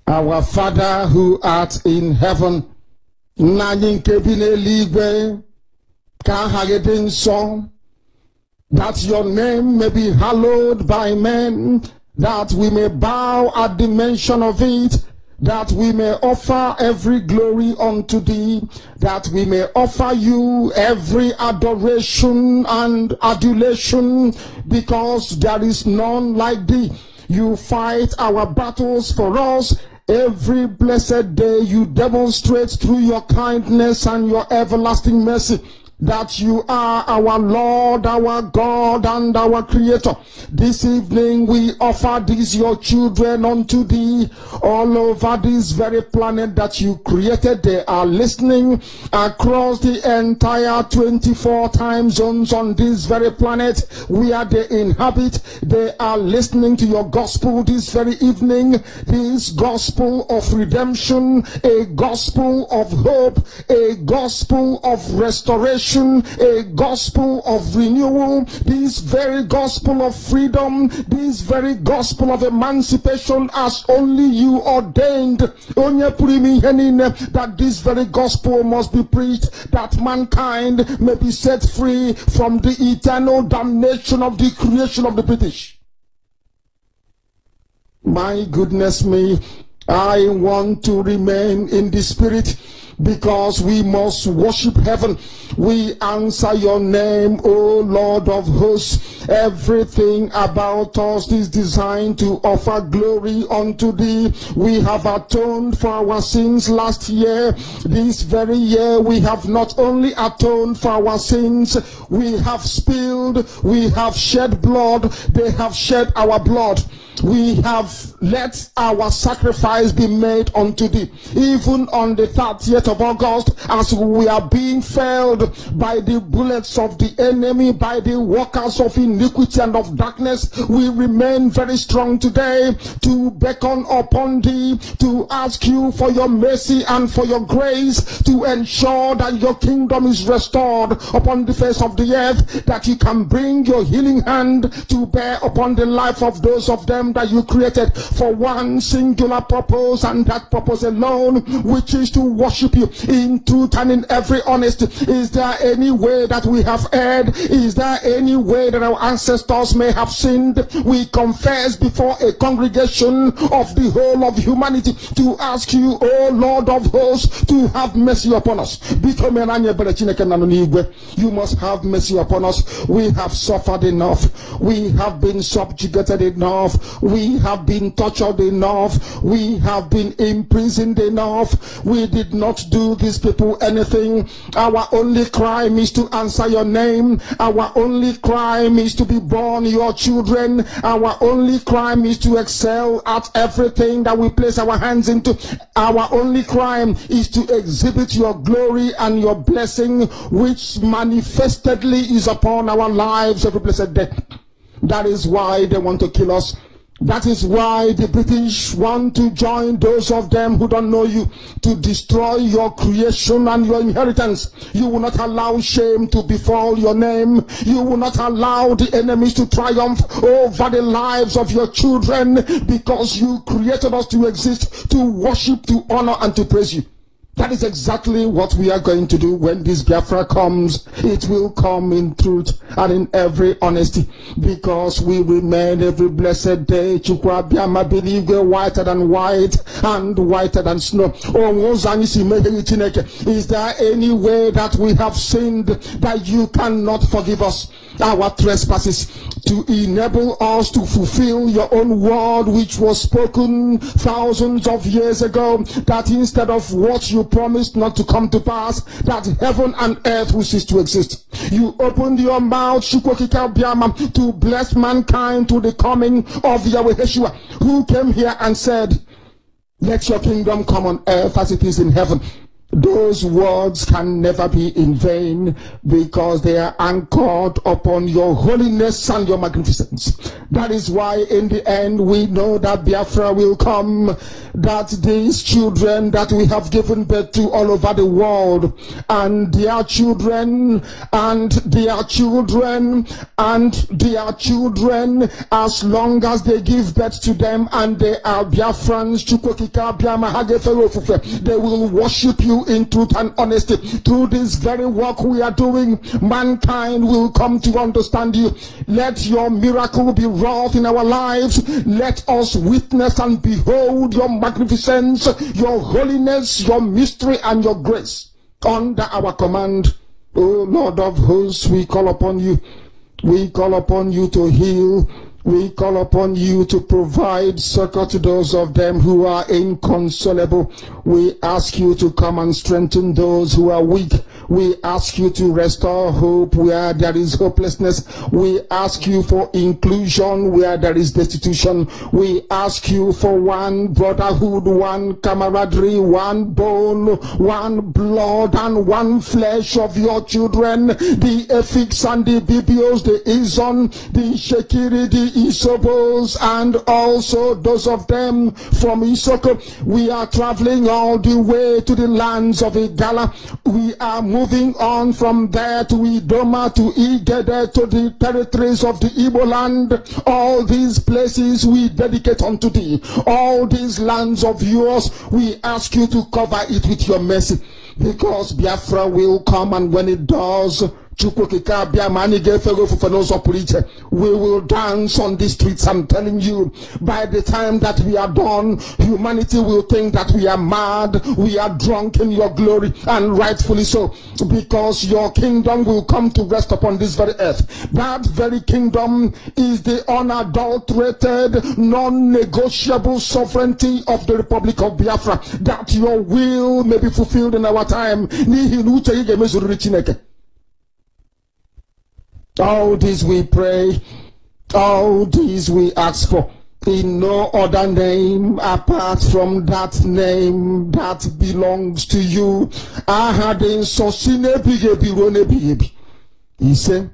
Our Father who art in heaven, that your name may be hallowed by men, that we may bow at the mention of it, that we may offer every glory unto thee, that we may offer you every adoration and adulation, because there is none like thee. You fight our battles for us. Every blessed day you demonstrate through your kindness and your everlasting mercy that you are our Lord, our God, and our Creator. This evening we offer these your children unto thee all over this very planet that you created. They are listening across the entire 24 time zones on this very planet where they inhabit. They are listening to your gospel this very evening, this gospel of redemption, a gospel of hope, a gospel of restoration, a gospel of renewal, this very gospel of freedom, this very gospel of emancipation as only you ordained. That this very gospel must be preached, that mankind may be set free from the eternal damnation of the creation of the British. My goodness me, I want to remain in the spirit, because we must worship heaven. We answer your name, O Lord of hosts. Everything about us is designed to offer glory unto thee. We have atoned for our sins last year. This very year we have not only atoned for our sins, we have spilled, we have shed blood, they have shed our blood. We have let our sacrifice be made unto thee. Even on the 30th of August, as we are being felled by the bullets of the enemy, by the workers of iniquity and of darkness, we remain very strong today to beckon upon thee, to ask you for your mercy and for your grace, to ensure that your kingdom is restored upon the face of the earth, that you can bring your healing hand to bear upon the life of those of them that you created for one singular purpose, and that purpose alone, which is to worship you in truth and in every honesty. Is there any way that we have erred? Is there any way that our ancestors may have sinned? We confess before a congregation of the whole of humanity to ask you, O Lord of hosts, to have mercy upon us. You must have mercy upon us. We have suffered enough. We have been subjugated enough. We have been tortured enough. We have been imprisoned enough. We did not do these people anything. Our only crime is to answer your name. Our only crime is to be born your children. Our only crime is to excel at everything that we place our hands into. Our only crime is to exhibit your glory and your blessing, which manifestedly is upon our lives every blessed day. That is why they want to kill us. That is why the British want to join those of them who don't know you to destroy your creation and your inheritance. You will not allow shame to befall your name. You will not allow the enemies to triumph over the lives of your children, because you created us to exist, to worship, to honor, and to praise you. That is exactly what we are going to do when this Biafra comes. It will come in truth and in every honesty, because we remain every blessed day whiter than white and whiter than snow. Is there any way that we have sinned that you cannot forgive us our trespasses, to enable us to fulfill your own word, which was spoken thousands of years ago, that instead of what you promised not to come to pass, that heaven and earth will cease to exist. You opened your mouth to bless mankind to the coming of Yahweh Yeshua, who came here and said, let your kingdom come on earth as it is in heaven. Those words can never be in vain, because they are anchored upon your holiness and your magnificence. That is why in the end we know that Biafra will come, that these children that we have given birth to all over the world, and their children, and their children, and their children, as long as they give birth to them and they are Biafrans, they will worship you in truth and honesty. Through this very work we are doing, mankind will come to understand you. Let your miracle be wrought in our lives. Let us witness and behold your magnificence, your holiness, your mystery, and your grace under our command. O Lord of hosts, we call upon you. We call upon you to heal. We call upon you to provide succor to those of them who are inconsolable. We ask you to come and strengthen those who are weak. We ask you to restore hope where there is hopelessness. We ask you for inclusion where there is destitution. We ask you for one brotherhood, one camaraderie, one bone, one blood, and one flesh of your children. The Efiks and the Bibios, the Izon, the Shekiri, the Isobos, and also those of them from Isoko. We are traveling all the way to the lands of Igala. We are moving on from there to Idoma, to Igede, to the territories of the Igbo land. All these places we dedicate unto thee. All these lands of yours, we ask you to cover it with your mercy, because Biafra will come, and when it does, we will dance on the streets. I'm telling you, by the time that we are done, humanity will think that we are mad, we are drunk in your glory, and rightfully so, because your kingdom will come to rest upon this very earth. That very kingdom is the unadulterated, non-negotiable sovereignty of the Republic of Biafra, that your will may be fulfilled in our time. All this we pray, all this we ask for, in no other name apart from that name that belongs to you. Ahadin sosine bigebi rone bigebi. Ise.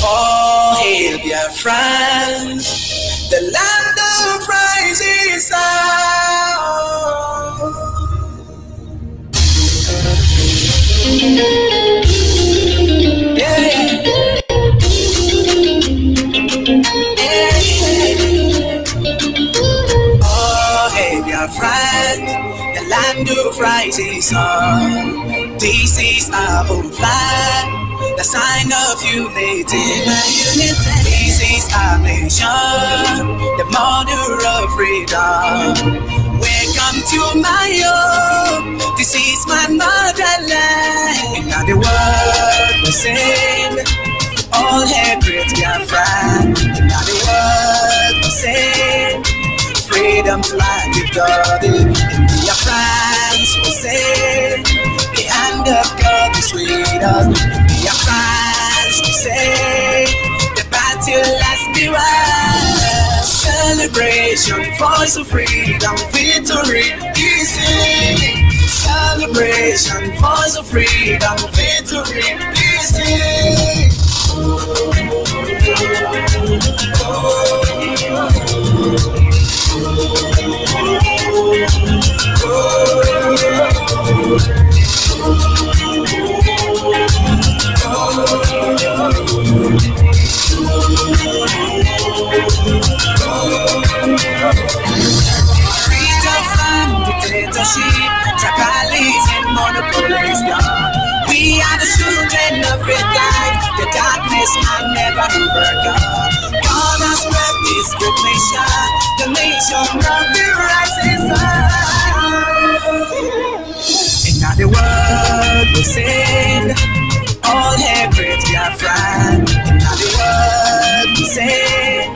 All hail Biafra, the land of rising sun. Yeah. of rises on. This is our own flag, the sign of unity. This is our nation, the mother of freedom. Welcome to my home, this is my motherland. In the world we sing, all hail great Biafra. In the world we sing, freedom flag with God. In Biafrans we sing, the hand of God is with us. In Biafrans we sing, the battle has been won. Celebration, voice of freedom, victory is in. Celebration, voice of freedom, victory is in. Freedom from dictatorship, tribalism, monopolies gone. We are the children of red light, the darkness can never overcome. God has spread this great nation, the nation of the rising sun. In the world we sing, all hail great Biafra. In the world we sing,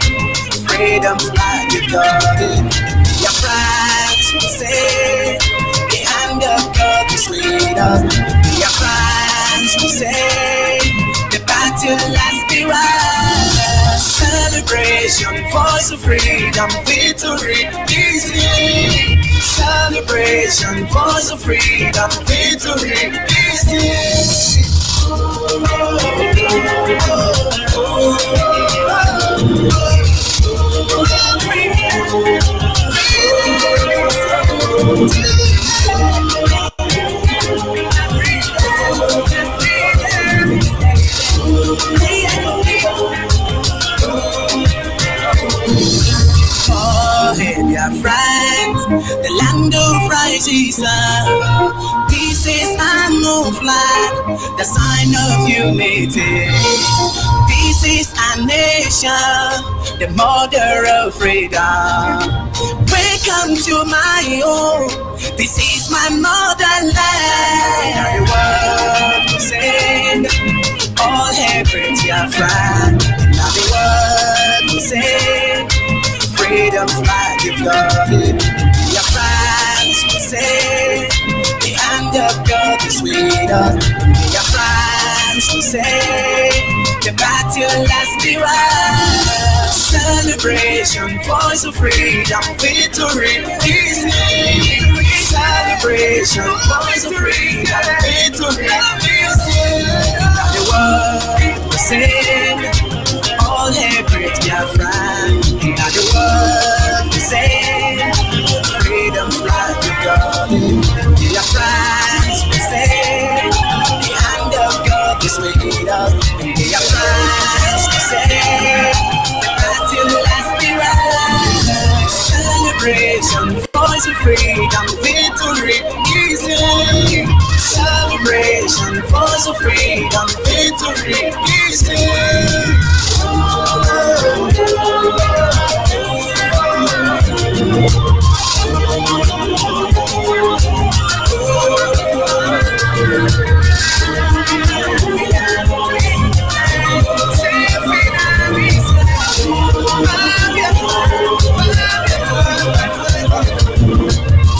freedom flag with God. Biafrans we sing, the hand of God is with us. Biafrans we sing, the battle has been won. Celebration, voice of freedom, victory is in. Celebration, voice of freedom, victory is in. Oh, hey, dear friends, the land of rises up. This is our new flag, the sign of unity. This is our nation, the mother of freedom. Welcome to my home, this is my motherland. The world will sing, all hail great Biafra. The world will sing, freedom flag of God. Biafrans will sing, the hand of God is with us. Biafrans will sing, the battle has been won. Celebration, voice of freedom, victory is in. Celebration, voice of freedom, victory is in. The world will sing, all hail great Biafra. The world will sing, freedom flag with God. Biafrans will sing, the hand of God is with us. Biafrans will sing, the battle has been won. Celebration, voice of freedom, victory is in. Celebration, voice of freedom, victory is in.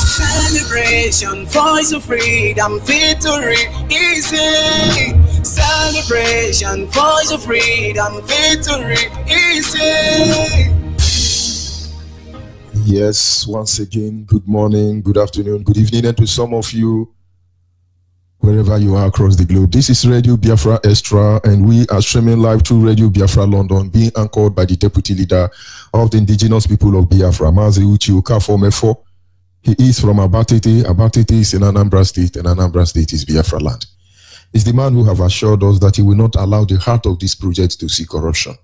Celebration, voice of freedom, victory is it. Celebration, voice of freedom, victory is it. Yes, once again, good morning, good afternoon, good evening, and to some of you, wherever you are across the globe. This is Radio Biafra Extra, and we are streaming live through Radio Biafra London, being anchored by the Deputy Leader of the Indigenous People of Biafra, Mazi Uche Okafor Mefo. He is from Abatete. Abatete is in Anambra State, and Anambra State is Biafra land. He's the man who have assured us that he will not allow the heart of this project to see corruption.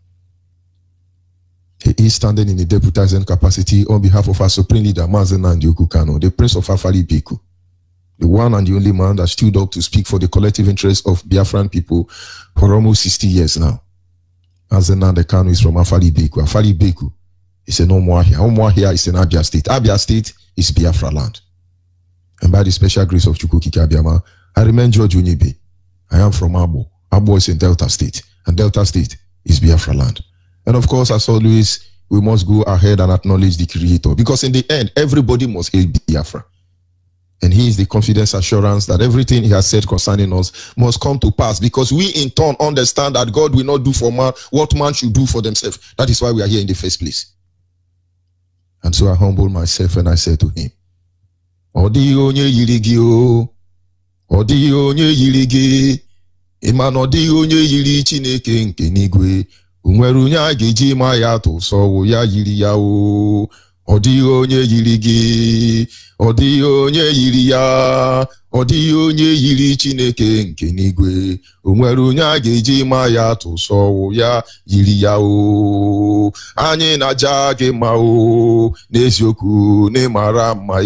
He is standing in a deputizing capacity on behalf of our Supreme Leader, Mazi Nnamdi Kanu, the Prince of Afari Beku. the one and the only man that stood up to speak for the collective interest of Biafran people for almost 60 years now. Nnamdi Kanu is from Afari Beku. Afari Beku is an Umuahia. Umuahia is in Abia State. Abia State is Biafra land. And by the special grace of Chukwuokike Abiama, I remain George Onyibe. I am from Abo. Abo is in Delta State. And Delta State is Biafra land. And of course, as always, we must go ahead and acknowledge the Creator. Because in the end, everybody must hail Biafra. And he is the confidence assurance that everything he has said concerning us must come to pass, because we in turn understand that God will not do for man what man should do for themselves. That is why we are here in the first place. And so I humble myself and I say to him, Odi onye yirigi o, Odi onye yirigi, Iman odi onye yiri Chineke nke n'igwe, unwere onye a ga-eji ma ya tụsọ ya yiri ya o. Odi onye yirigi, Odi onye yiri ya, Odi onye yiri Chineke nke n'igwe, onwere onye a ga-eji ma ya tụsọ ya yiri ya o. Anyị na-aja gị ma o, n'eziokwu n'ịmara mma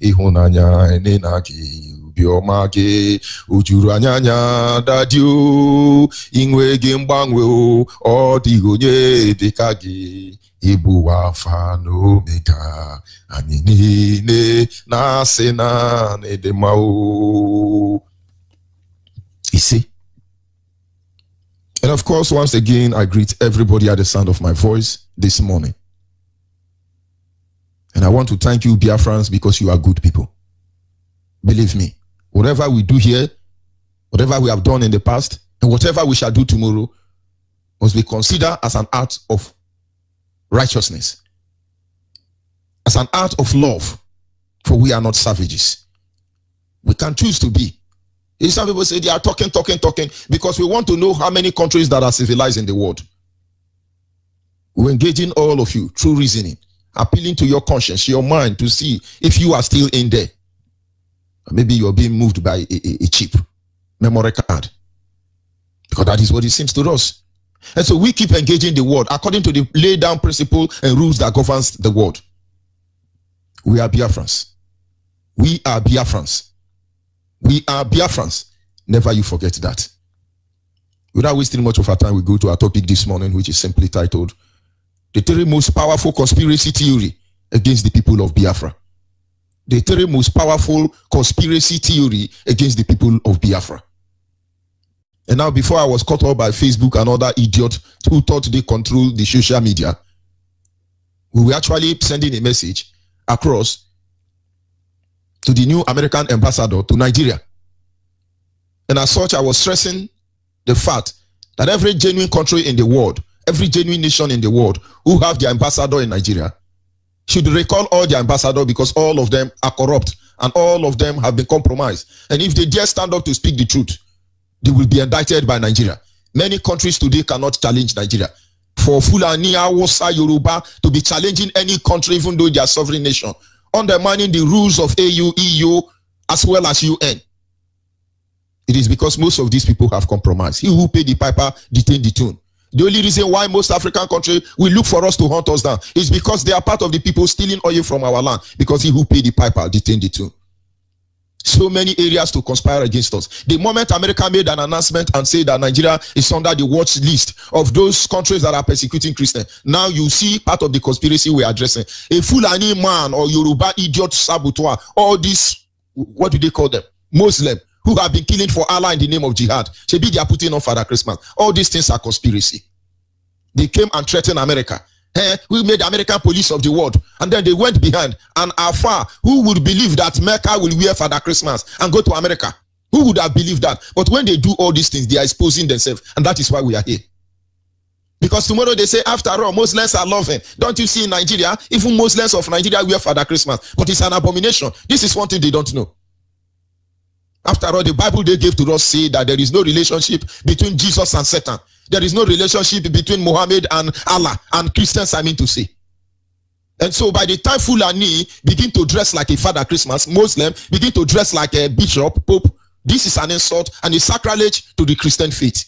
ịhụnanya na gị obiọma gị o juru anya dadi o, inwe gị mgbanwe o, ọ dịghị onye dịka gị. Ibu Alpha na Omega, anyị niile na-asị na n'ịdịmma o. You see? And of course, once again, I greet everybody at the sound of my voice this morning. And I want to thank you, Biafrans, because you are good people. Believe me, whatever we do here, whatever we have done in the past, and whatever we shall do tomorrow, must be considered as an act of righteousness, as an act of love, for we are not savages. We can choose to be. Some people say they are talking, because we want to know how many countries that are civilized in the world. We're engaging all of you through reasoning, appealing to your conscience, your mind, to see if you are still in there. Maybe you're being moved by a cheap memory card, because that is what it seems to us. And so we keep engaging the world according to the laid down principle and rules that governs the world. We are Biafrans. We are Biafrans. We are Biafrans. Never you forget that. Without wasting much of our time, we go to our topic this morning, which is simply titled, The Three Most Powerful Conspiracy Theory Against the People of Biafra. The three most powerful conspiracy theory against the people of Biafra. And now, before I was caught up by Facebook and other idiots who thought they controlled the social media, we were actually sending a message across to the new American ambassador to Nigeria. And as such, I was stressing the fact that every genuine country in the world, every genuine nation in the world who have their ambassador in Nigeria should recall all their ambassadors, because all of them are corrupt and all of them have been compromised. And if they dare stand up to speak the truth, they will be indicted by Nigeria. Many countries today cannot challenge Nigeria. For Fulani, Hausa, Yoruba to be challenging any country, even though they are sovereign nation, undermining the rules of AU, EU, as well as UN. It is because most of these people have compromised. He who paid the piper detained the tune. The only reason why most African countries will look for us to hunt us down is because they are part of the people stealing oil from our land, because he who paid the piper detained the tune. So many areas to conspire against us. The moment America made an announcement and said that Nigeria is under the watch list of those countries that are persecuting Christians, now you see part of the conspiracy we are addressing. A Fulani man or Yoruba idiot saboteur, all these, what do they call them? Muslim, who have been killing for Allah in the name of jihad. Maybe they are putting on Father Christmas. All these things are conspiracy. They came and threatened America. We made American police of the world, and then they went behind. And Afar, who would believe that Mecca will wear Father Christmas and go to America? Who would have believed that? But when they do all these things, they are exposing themselves, and that is why we are here. Because tomorrow they say, after all, Muslims are loving. Don't you see in Nigeria, even Muslims of Nigeria wear Father Christmas, but it's an abomination. This is one thing they don't know. After all, the Bible they gave to us say that there is no relationship between Jesus and Satan. There is no relationship between Muhammad and Allah and Christians, I mean to say. And so by the time Fulani begin to dress like a Father Christmas, Muslim begin to dress like a bishop, Pope, this is an insult and a sacrilege to the Christian faith.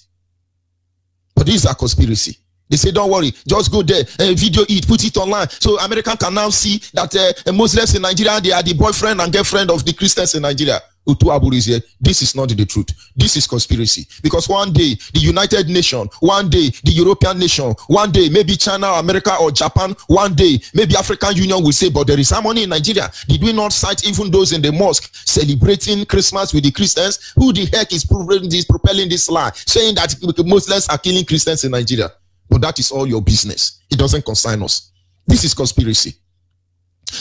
But this is a conspiracy. They say, don't worry, just go there, video it, put it online. So American can now see that Muslims in Nigeria, they are the boyfriend and girlfriend of the Christians in Nigeria. Utu Aburi is here. This is not the truth. This is conspiracy. Because one day, the United Nations, one day, the European nation, one day, maybe China, America, or Japan, one day, maybe African Union will say, but there is harmony in Nigeria. Did we not cite even those in the mosque celebrating Christmas with the Christians? Who the heck is propelling this lie, saying that Muslims are killing Christians in Nigeria? But that is all your business. It doesn't concern us. This is conspiracy.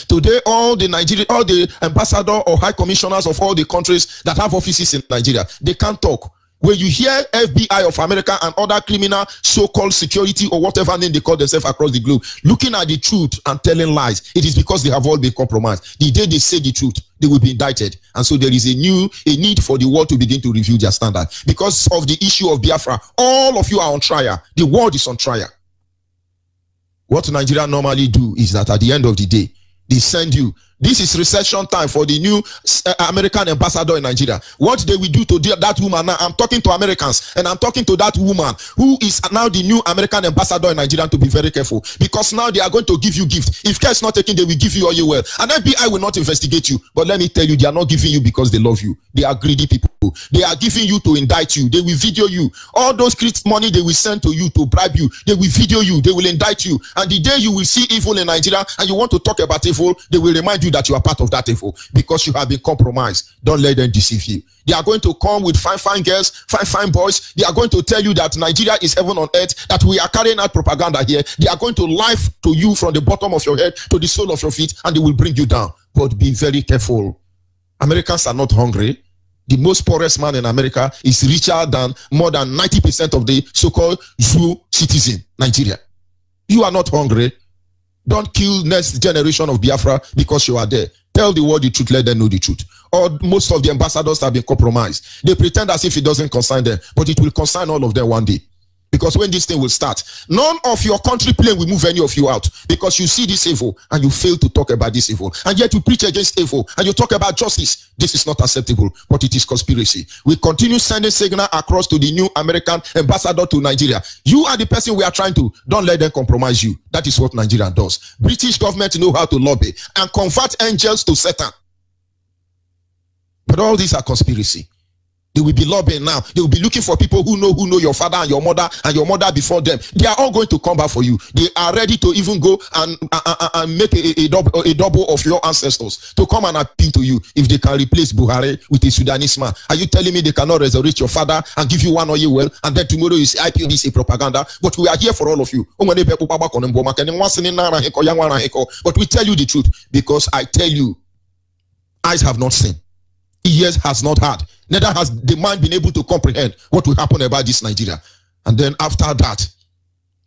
Today, all the ambassador or high commissioners of all the countries that have offices in Nigeria, they can't talk. When you hear FBI of America and other criminal so-called security or whatever name they call themselves across the globe, looking at the truth and telling lies, it is because they have all been compromised. The day they say the truth, they will be indicted. And so there is a need for the world to begin to review their standard. Because of the issue of Biafra, all of you are on trial. The world is on trial. What Nigeria normally do is that at the end of the day, they send you. This is recession time for the new American ambassador in Nigeria. What they will do to that woman now, I'm talking to Americans, and I'm talking to that woman who is now the new American ambassador in Nigeria, to be very careful. Because now they are going to give you gifts. If care is not taken, they will give you all your wealth. And FBI will not investigate you. But let me tell you, they are not giving you because they love you. They are greedy people. They are giving you to indict you. They will video you. All those money they will send to you to bribe you, they will video you. They will indict you. And the day you will see evil in Nigeria and you want to talk about evil, they will remind you that you are part of that evil because you have been compromised. Don't let them deceive you. They are going to come with fine girls, fine boys. They are going to tell you that Nigeria is heaven on earth, that we are carrying out propaganda here. They are going to lie to you from the bottom of your head to the sole of your feet, and they will bring you down. But be very careful. Americans are not hungry. The most poorest man in America is richer than more than 90% of the so-called Zoo citizen, Nigeria. You are not hungry. Don't kill next generation of Biafra because you are there. Tell the world the truth, let them know the truth. Or most of the ambassadors have been compromised. They pretend as if it doesn't concern them, but it will concern all of them one day. Because when this thing will start, none of your country plane will move any of you out. Because you see this evil and you fail to talk about this evil. And yet you preach against evil and you talk about justice. This is not acceptable, but it is conspiracy. We continue sending signal across to the new American ambassador to Nigeria. You are the person we are trying to. Don't let them compromise you. That is what Nigeria does. British government know how to lobby and convert angels to Satan. But all these are conspiracy. They will be lobbying now. They will be looking for people who know your father and your mother before them. They are all going to come back for you. They are ready to even go and make a double of your ancestors to come and appeal to you if they can replace Buhari with a Sudanese man. Are you telling me they cannot resurrect your father and give you one oil well, and then tomorrow you say IPOB is a propaganda? But we are here for all of you. But we tell you the truth, because I tell you, eyes have not seen, ears has not heard, neither has the mind been able to comprehend what will happen about this Nigeria. And then after that,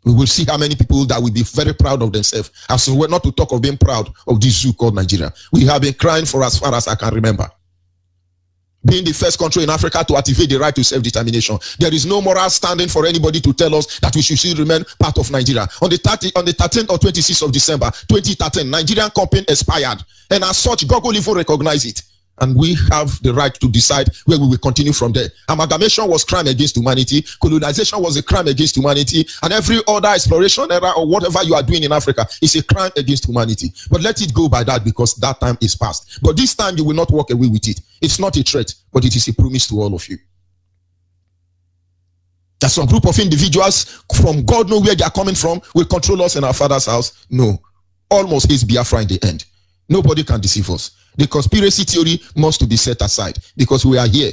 we will see how many people that will be very proud of themselves. As we're not to talk of being proud of this zoo called Nigeria. We have been crying for as far as I can remember. Being the first country in Africa to activate the right to self-determination. There is no moral standing for anybody to tell us that we should still remain part of Nigeria. On the 13th or 26th of December 2013, Nigerian company expired. And as such, God will even recognize it. And we have the right to decide where we will continue from there. Amalgamation was crime against humanity. Colonization was a crime against humanity. And every other exploration era or whatever you are doing in Africa is a crime against humanity. But let it go by that, because that time is past. But this time you will not walk away with it. It's not a threat, but it is a promise to all of you. That some group of individuals from God know where they are coming from will control us in our father's house. No. Almost is Biafra in the end. Nobody can deceive us. The conspiracy theory must be set aside, because we are here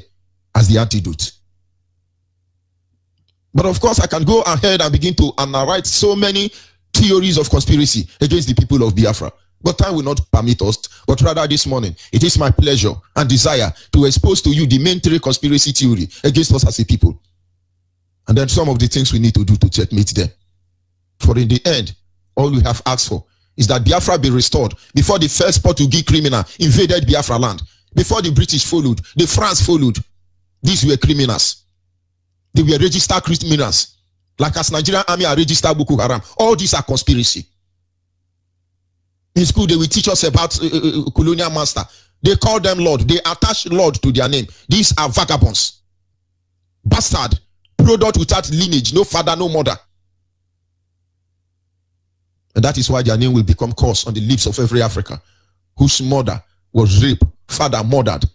as the antidote. But of course, I can go ahead and begin to narrate so many theories of conspiracy against the people of Biafra. But time will not permit us. But rather this morning, it is my pleasure and desire to expose to you the main three conspiracy theory against us as a people. And then some of the things we need to do to checkmate them. For in the end, all we have asked for is that Biafra be restored before the first Portuguese criminal invaded Biafra land. Before the British followed, the France followed. These were criminals. They were registered criminals. Like as Nigerian army are registered Boko Haram. All these are conspiracy. In school, they will teach us about colonial master. They call them Lord. They attach Lord to their name. These are vagabonds. Bastard. Product without lineage. No father, no mother. And that is why their name will become cursed on the lips of every African whose mother was raped, father murdered,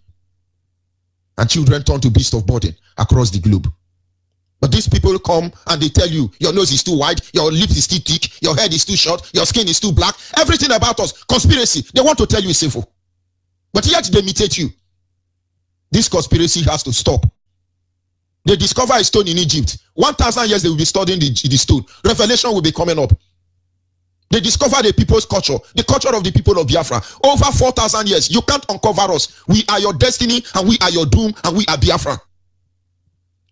and children turned to beasts of burden across the globe. But these people come and they tell you, your nose is too wide, your lips is too thick, your head is too short, your skin is too black. Everything about us, conspiracy. They want to tell you it's sinful. But yet they imitate you. This conspiracy has to stop. They discover a stone in Egypt. 1,000 years they will be studying the stone. Revelation will be coming up. They discover the people's culture, the culture of the people of Biafra. Over 4,000 years. You can't uncover us. We are your destiny and we are your doom and we are Biafra.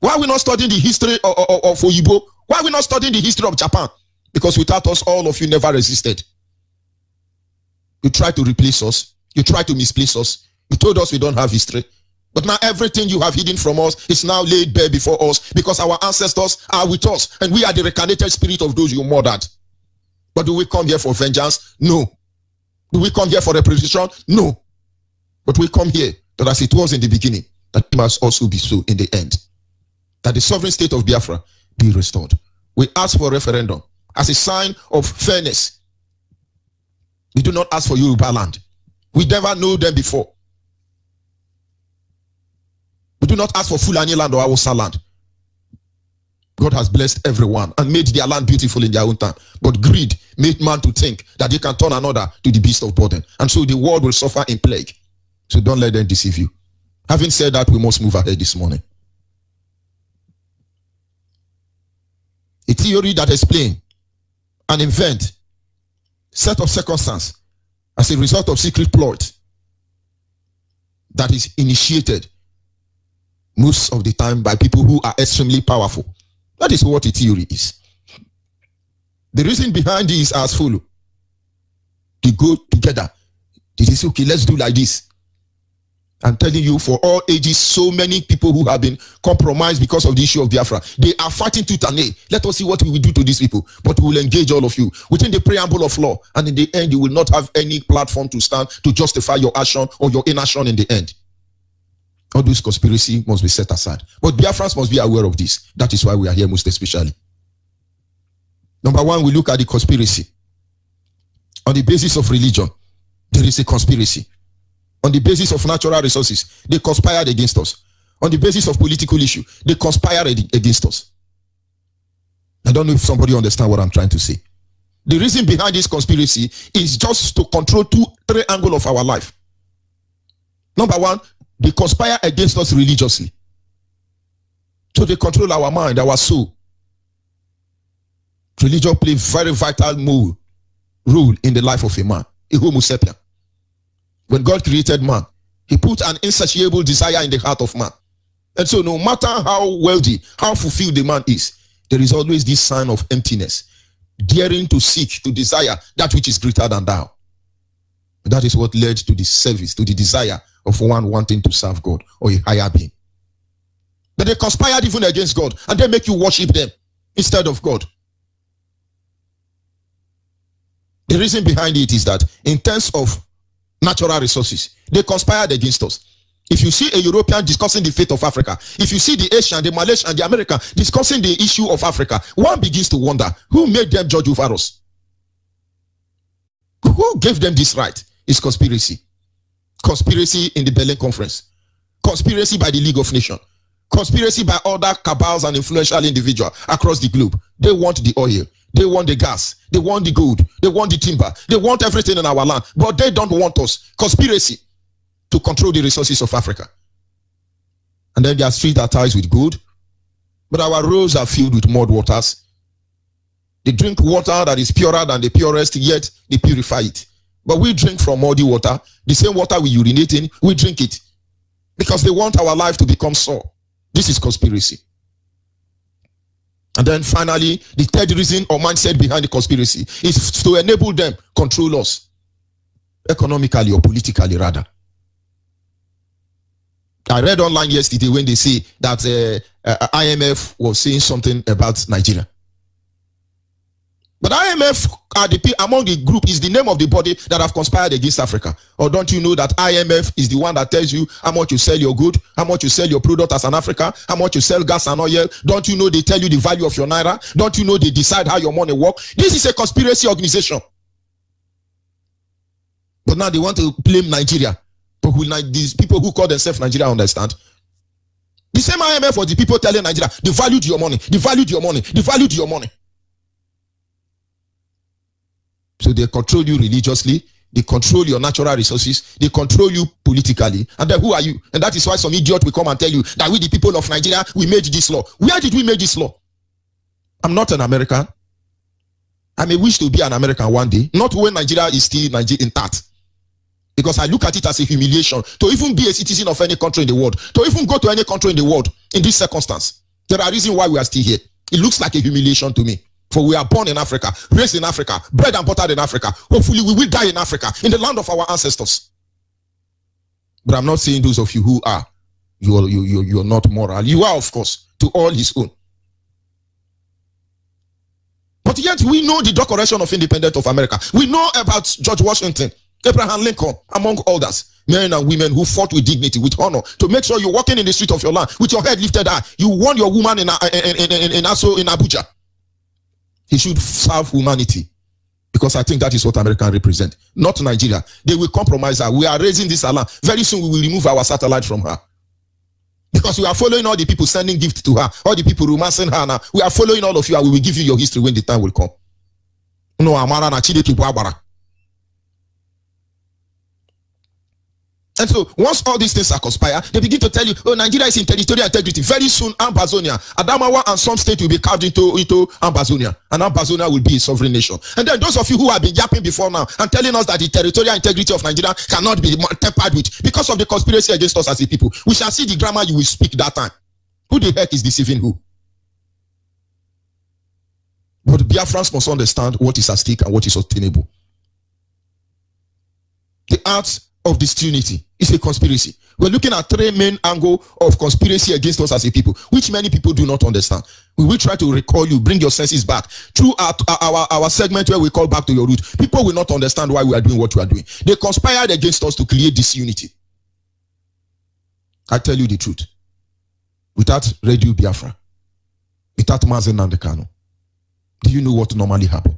Why are we not studying the history of Oyibo? Why are we not studying the history of Japan? Because without us, all of you never resisted. You try to replace us. You try to misplace us. You told us we don't have history. But now everything you have hidden from us is now laid bare before us because our ancestors are with us and we are the reincarnated spirit of those you murdered. But do we come here for vengeance? No. Do we come here for reparation? No. But we come here that as it was in the beginning, that it must also be so in the end. That the sovereign state of Biafra be restored. We ask for a referendum as a sign of fairness. We do not ask for Yoruba land. We never know them before. We do not ask for Fulani land or Hausa land. God has blessed everyone and made their land beautiful in their own time. But greed made man to think that they can turn another to the beast of burden. And so the world will suffer in plague. So don't let them deceive you. Having said that, we must move ahead this morning. A theory that explains an event, set of circumstances as a result of secret plot that is initiated most of the time by people who are extremely powerful. That is what a theory is. The reason behind this is as follows. They go together. They say, okay, let's do like this. I'm telling you, for all ages, so many people who have been compromised because of the issue of Biafra, they are fighting tooth and nail. Let us see what we will do to these people. But we will engage all of you within the preamble of law. And in the end, you will not have any platform to stand to justify your action or your inaction in the end. All this conspiracy must be set aside. But Biafrans must be aware of this. That is why we are here most especially. Number one, we look at the conspiracy. On the basis of religion, there is a conspiracy. On the basis of natural resources, they conspired against us. On the basis of political issue, they conspired against us. I don't know if somebody understands what I'm trying to say. The reason behind this conspiracy is just to control three angles of our life. Number one, they conspire against us religiously. So they control our mind, our soul. Religion plays very vital role in the life of a man, a Homo sapien. When God created man, he put an insatiable desire in the heart of man. And so no matter how wealthy, how fulfilled the man is, there is always this sign of emptiness, daring to seek, to desire that which is greater than thou. That is what led to the service, to the desire of one wanting to serve God or a higher being. But they conspired even against God and they make you worship them instead of God. The reason behind it is that in terms of natural resources, they conspired against us. If you see a European discussing the fate of Africa, if you see the Asian, the Malaysian, the American discussing the issue of Africa, one begins to wonder, who made them judge over us? Who gave them this right? It's conspiracy. Conspiracy in the Berlin Conference. Conspiracy by the League of Nations. Conspiracy by other cabals and influential individuals across the globe. They want the oil. They want the gas. They want the gold. They want the timber. They want everything in our land. But they don't want us. Conspiracy to control the resources of Africa. And then their streets are tied with gold. But our roads are filled with mud waters. They drink water that is purer than the purest, yet they purify it. But we drink from muddy water. The same water we urinate in, we drink it. Because they want our life to become sour. This is conspiracy. And then finally, the third reason or mindset behind the conspiracy is to enable them control us. Economically or politically rather. I read online yesterday when they say that IMF was saying something about Nigeria. But IMF are among the group is the name of the body that have conspired against Africa. Or don't you know that IMF is the one that tells you how much you sell your good, how much you sell your product as an Africa, how much you sell gas and oil? Don't you know they tell you the value of your naira? Don't you know they decide how your money works? This is a conspiracy organization. But now they want to blame Nigeria. But will these people who call themselves Nigeria understand? The same IMF was the people telling Nigeria, they valued your money, they valued your money, they valued your money. So they control you religiously, they control your natural resources, they control you politically. And then who are you? And that is why some idiot will come and tell you that we, the people of Nigeria, we made this law. Where did we make this law? I'm not an American. I may wish to be an American one day, not when Nigeria is still intact. Because I look at it as a humiliation to even be a citizen of any country in the world, to even go to any country in the world in this circumstance. There are reasons why we are still here. It looks like a humiliation to me. For we are born in Africa, raised in Africa, bred and buttered in Africa. Hopefully we will die in Africa, in the land of our ancestors. But I'm not saying those of you who are, you're not moral. You are, of course, to all his own. But yet we know the Declaration of Independence of America. We know about George Washington, Abraham Lincoln, among others. Men and women who fought with dignity, with honor, to make sure you're walking in the street of your land with your head lifted high. You warn your woman in Abuja. He should serve humanity, because I think that is what America represent, not Nigeria. They will compromise her. We are raising this alarm. Very soon we will remove our satellite from her, because we are following all the people sending gifts to her, all the people romancing her now. We are following all of you, and we will give you your history when the time will come. No, Amara na chide people abara. And so, once all these things are conspired, they begin to tell you, oh, Nigeria is in territorial integrity. Very soon, Ambazonia, Adamawa and some state will be carved into Ambazonia. And Ambazonia will be a sovereign nation. And then those of you who have been yapping before now and telling us that the territorial integrity of Nigeria cannot be tempered with because of the conspiracy against us as a people, we shall see the grammar you will speak that time. Who the heck is deceiving who? But Biafrans must understand what is at stake and what is obtainable. The art of disunity is a conspiracy. We're looking at three main angles of conspiracy against us as a people, which many people do not understand. We will try to recall you, bring your senses back through our segment where we call back to your root. People will not understand why we are doing what we are doing. They conspired against us to create disunity. I tell you the truth. Without Radio Biafra, without Mazen Nandekano, do you know what normally happens?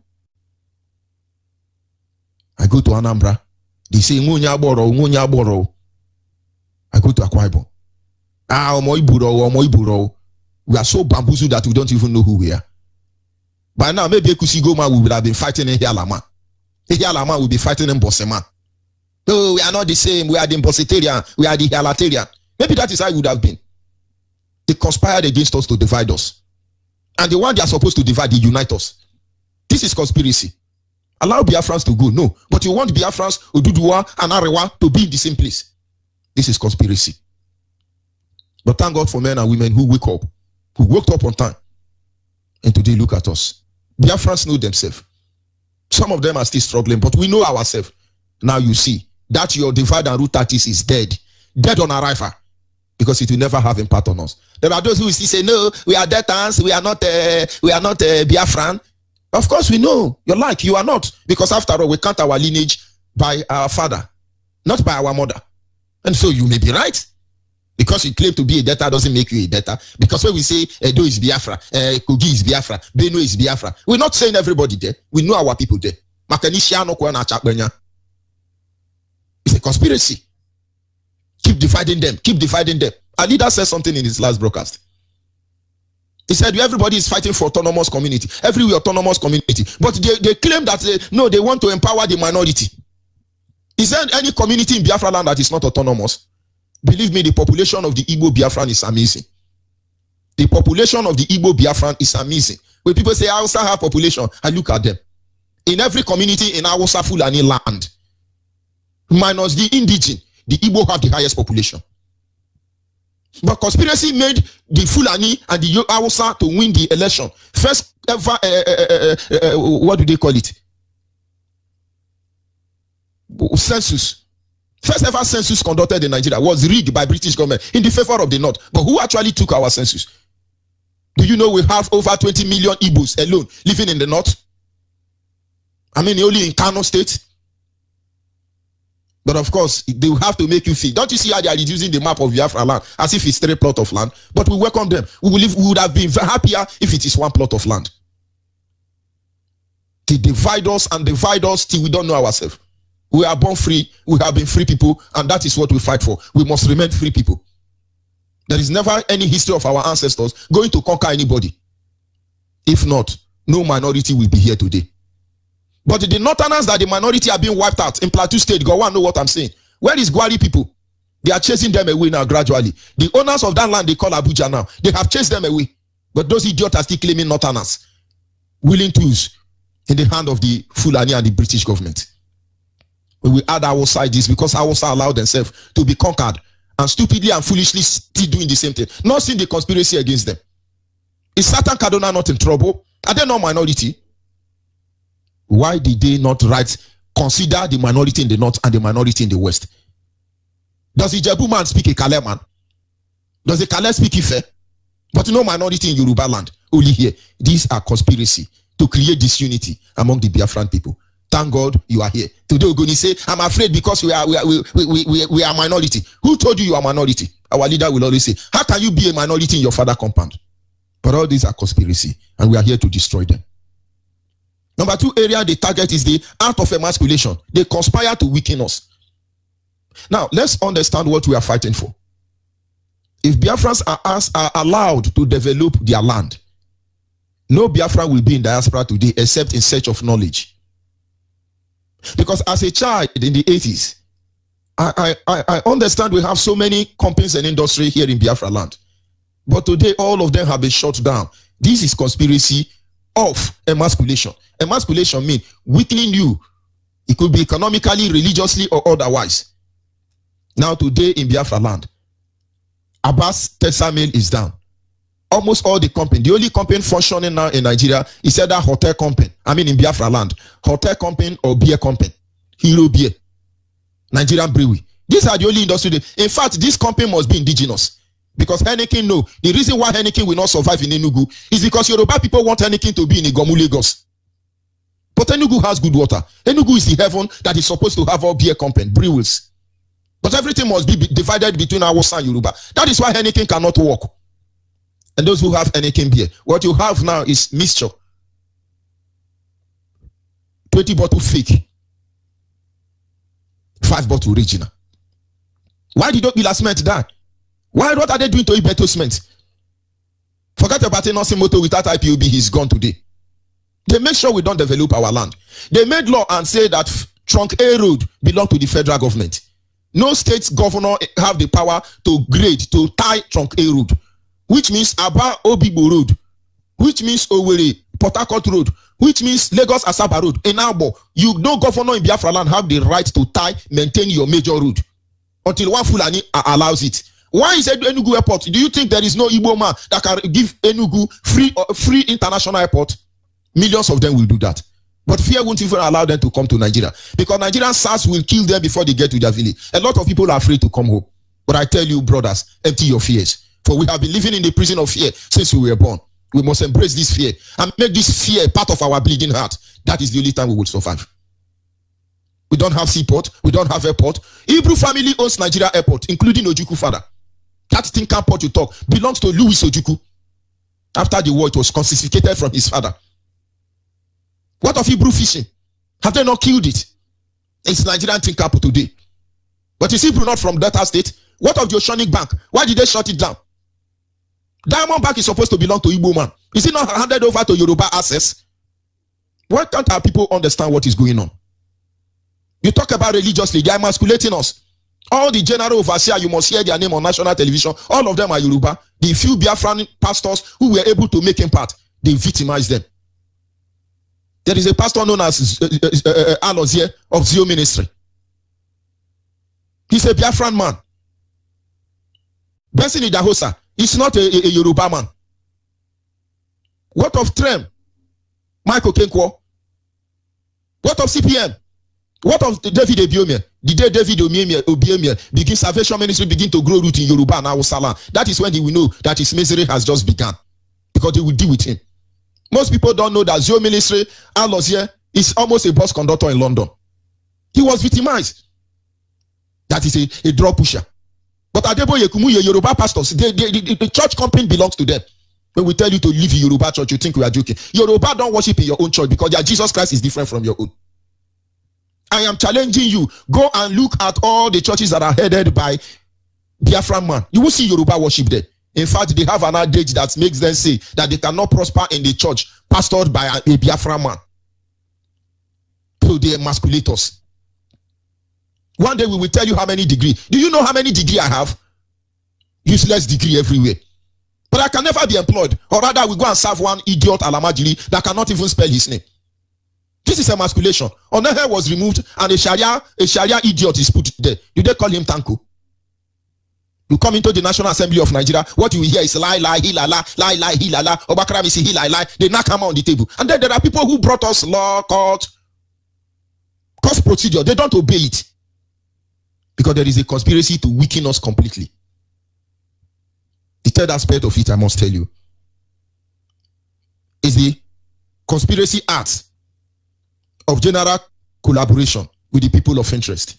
I go to Anambra. They say, I go to Akwa Ibom. We are so bamboozled that we don't even know who we are. By now, maybe Kusigoma will have been fighting in Hialama. Hialama will be fighting in Bosema. No, we are not the same. We are the Bositarian. We are the Hialatarian. Maybe that is how it would have been. They conspired against us to divide us. And the one they are supposed to divide, they unite us. This is conspiracy. Allow Biafrans to go. No. But you want Biafrans, Oduduwa, and Arewa to be in the same place. This is conspiracy. But thank God for men and women who wake up, who woke up on time. And today look at us. Biafrans know themselves. Some of them are still struggling, but we know ourselves. Now you see that your divide and rule tactics is dead. Dead on arrival. Because it will never have impact on us. There are those who will still say, no, we are Deltans, we are not Biafran. Of course, we know you're like, you are not. Because after all, we count our lineage by our father, not by our mother. And so you may be right. Because you claim to be a Delta doesn't make you a Delta. Because when we say Edo is Biafra, Kogi is Biafra, Benue is Biafra, we're not saying everybody there. We know our people there. It's a conspiracy. Keep dividing them. Keep dividing them. Our leader said something in his last broadcast. He said everybody is fighting for autonomous community. Every autonomous community. But they claim that they want to empower the minority. Is there any community in Biafra land that is not autonomous? Believe me, the population of the Igbo Biafran is amazing. The population of the Igbo Biafran is amazing. When people say Hausa have population, I look at them. In every community in Hausa Fulani land, minus the indigenous, the Igbo have the highest population. But conspiracy made the Fulani and the Hausa to win the election. First ever, what do they call it? Census. First ever census conducted in Nigeria was rigged by British government in the favor of the North. But who actually took our census? Do you know we have over 20 million Igbos alone living in the North? I mean, only in Kano State. But of course, they will have to make you feel. Don't you see how they are reducing the map of Biafra land as if it's 3 plots of land? But we welcome them. We would have been happier if it is 1 plot of land. They divide us and divide us till we don't know ourselves. We are born free. We have been free people, and that is what we fight for. We must remain free people. There is never any history of our ancestors going to conquer anybody. If not, no minority will be here today. But the northerners that the minority are being wiped out in Plateau State, go on, know what I'm saying. Where is Gwari people? They are chasing them away now gradually. The owners of that land they call Abuja now, they have chased them away. But those idiots are still claiming northerners, willing tools in the hand of the Fulani and the British government. We will add our side this because our side allowed themselves to be conquered and stupidly and foolishly still doing the same thing. Not seeing the conspiracy against them. Is Satan Kaduna not in trouble? Are they not minority? Why did they not consider the minority in the north and the minority in the west? Does the Jebu man speak a Kale man? Does the Kale speak Ife? But no minority in Yoruba land. Only here. These are conspiracy to create disunity among the Biafran people. Thank God you are here. Today we're going to say, I'm afraid because we are minority. Who told you you are minority? Our leader will always say, how can you be a minority in your father compound? But all these are conspiracy, and we are here to destroy them. Number 2 area they target is the art of emasculation. They conspire to weaken us. Now, let's understand what we are fighting for. If Biafrans are allowed to develop their land, no Biafran will be in diaspora today except in search of knowledge. Because as a child in the 80s, I understand we have so many companies and industry here in Biafra land. But today, all of them have been shut down. This is conspiracy of emasculation. Emasculation means weakening you. It could be economically, religiously, or otherwise. Now today in Biafra land, Abbas Tesa Mill is down. Almost all the company, the only company functioning now in Nigeria is either hotel company. I mean in Biafra land, hotel company or beer company. Hero Beer, Nigerian Brewery. These are the only industry. In fact, this company must be indigenous. Because Heineken, no. The reason why Heineken will not survive in Enugu is because Yoruba people want Heineken to be in Igomu, Lagos. But Enugu has good water. Enugu is the heaven that is supposed to have all beer company, breweries. But everything must be divided between Hausa and Yoruba. That is why Heineken cannot work. And those who have Heineken beer, what you have now is mixture. 20 bottle fake. 5 bottle original. Why did Okpila Cement die? What are they doing to Ibeto Cement? Forget about it, Nothing Moto without IPOB, he's gone today. They make sure we don't develop our land. They made law and say that Trunk A Road belongs to the federal government. No state governor have the power to grade, to tie Trunk A Road, which means Aba Obibo Road, which means Owerri, Port Harcourt Road, which means Lagos Asaba Road. In Abo, you no governor in Biafra land have the right to tie, maintain your major road until one Fulani allows it. Why is Enugu Airport? Do you think there is no Igbo man that can give Enugu free international airport? Millions of them will do that. But fear won't even allow them to come to Nigeria. Because Nigerian SARS will kill them before they get to their village. A lot of people are afraid to come home. But I tell you, brothers, empty your fears. For we have been living in the prison of fear since we were born. We must embrace this fear and make this fear part of our bleeding heart. That is the only time we will survive. We don't have seaport. We don't have airport. Hebrew family owns Nigeria airport, including Ojukwu father. That Tinker Port you talk belongs to Louis Ojukwu. After the war, it was confiscated from his father. What of Hebrew fishing? Have they not killed it? It's Nigerian Tinker Port today. But is Hebrew not from Delta State? What of the Oceanic Bank? Why did they shut it down? Diamond Bank is supposed to belong to Igbo man. Is it not handed over to Yoruba access? Why can't our people understand what is going on? You talk about religiously, they are emasculating us. All the general overseer, you must hear their name on national television. All of them are Yoruba. The few Biafran pastors who were able to make him part, they victimize them. There is a pastor known as Alozie of Zio Ministry. He's a Biafran man. Benson Idahosa is not a Yoruba man. What of Trem? Michael Kenkwo? What of CPM? What of David Obiemie? The day David Obiemie begins Salvation Ministry begin to grow root in Yoruba and Hausa land, that is when they will know that his misery has just begun. Because they will deal with him. Most people don't know that Zio Ministry, Alozie, is almost a bus conductor in London. He was victimized. That is a drug pusher. But Adeboye Kumuyi, Yoruba pastors, the church company belongs to them. When we tell you to leave Yoruba church, you think we are joking. Yoruba don't worship in your own church because their Jesus Christ is different from your own. I am challenging you. Go and look at all the churches that are headed by Biafran man. You will see Yoruba worship there. In fact, they have an adage that makes them say that they cannot prosper in the church pastored by a Biafran man. So they emasculate us. One day we will tell you how many degrees. Do you know how many degrees I have? Useless degree everywhere. But I can never be employed. Or rather, we go and serve one idiot Alamajiri that cannot even spell his name. This is emasculation. Onehe was removed and a Sharia idiot is put there. Do they call him Tanko? You come into the National Assembly of Nigeria, what you will hear is lie, hilala, lie, hilala, Obakram is lie. They knock him on the table. And then there are people who brought us law, court procedure. They don't obey it. Because there is a conspiracy to weaken us completely. The third aspect of it, I must tell you, is the conspiracy act of general collaboration with the people of interest.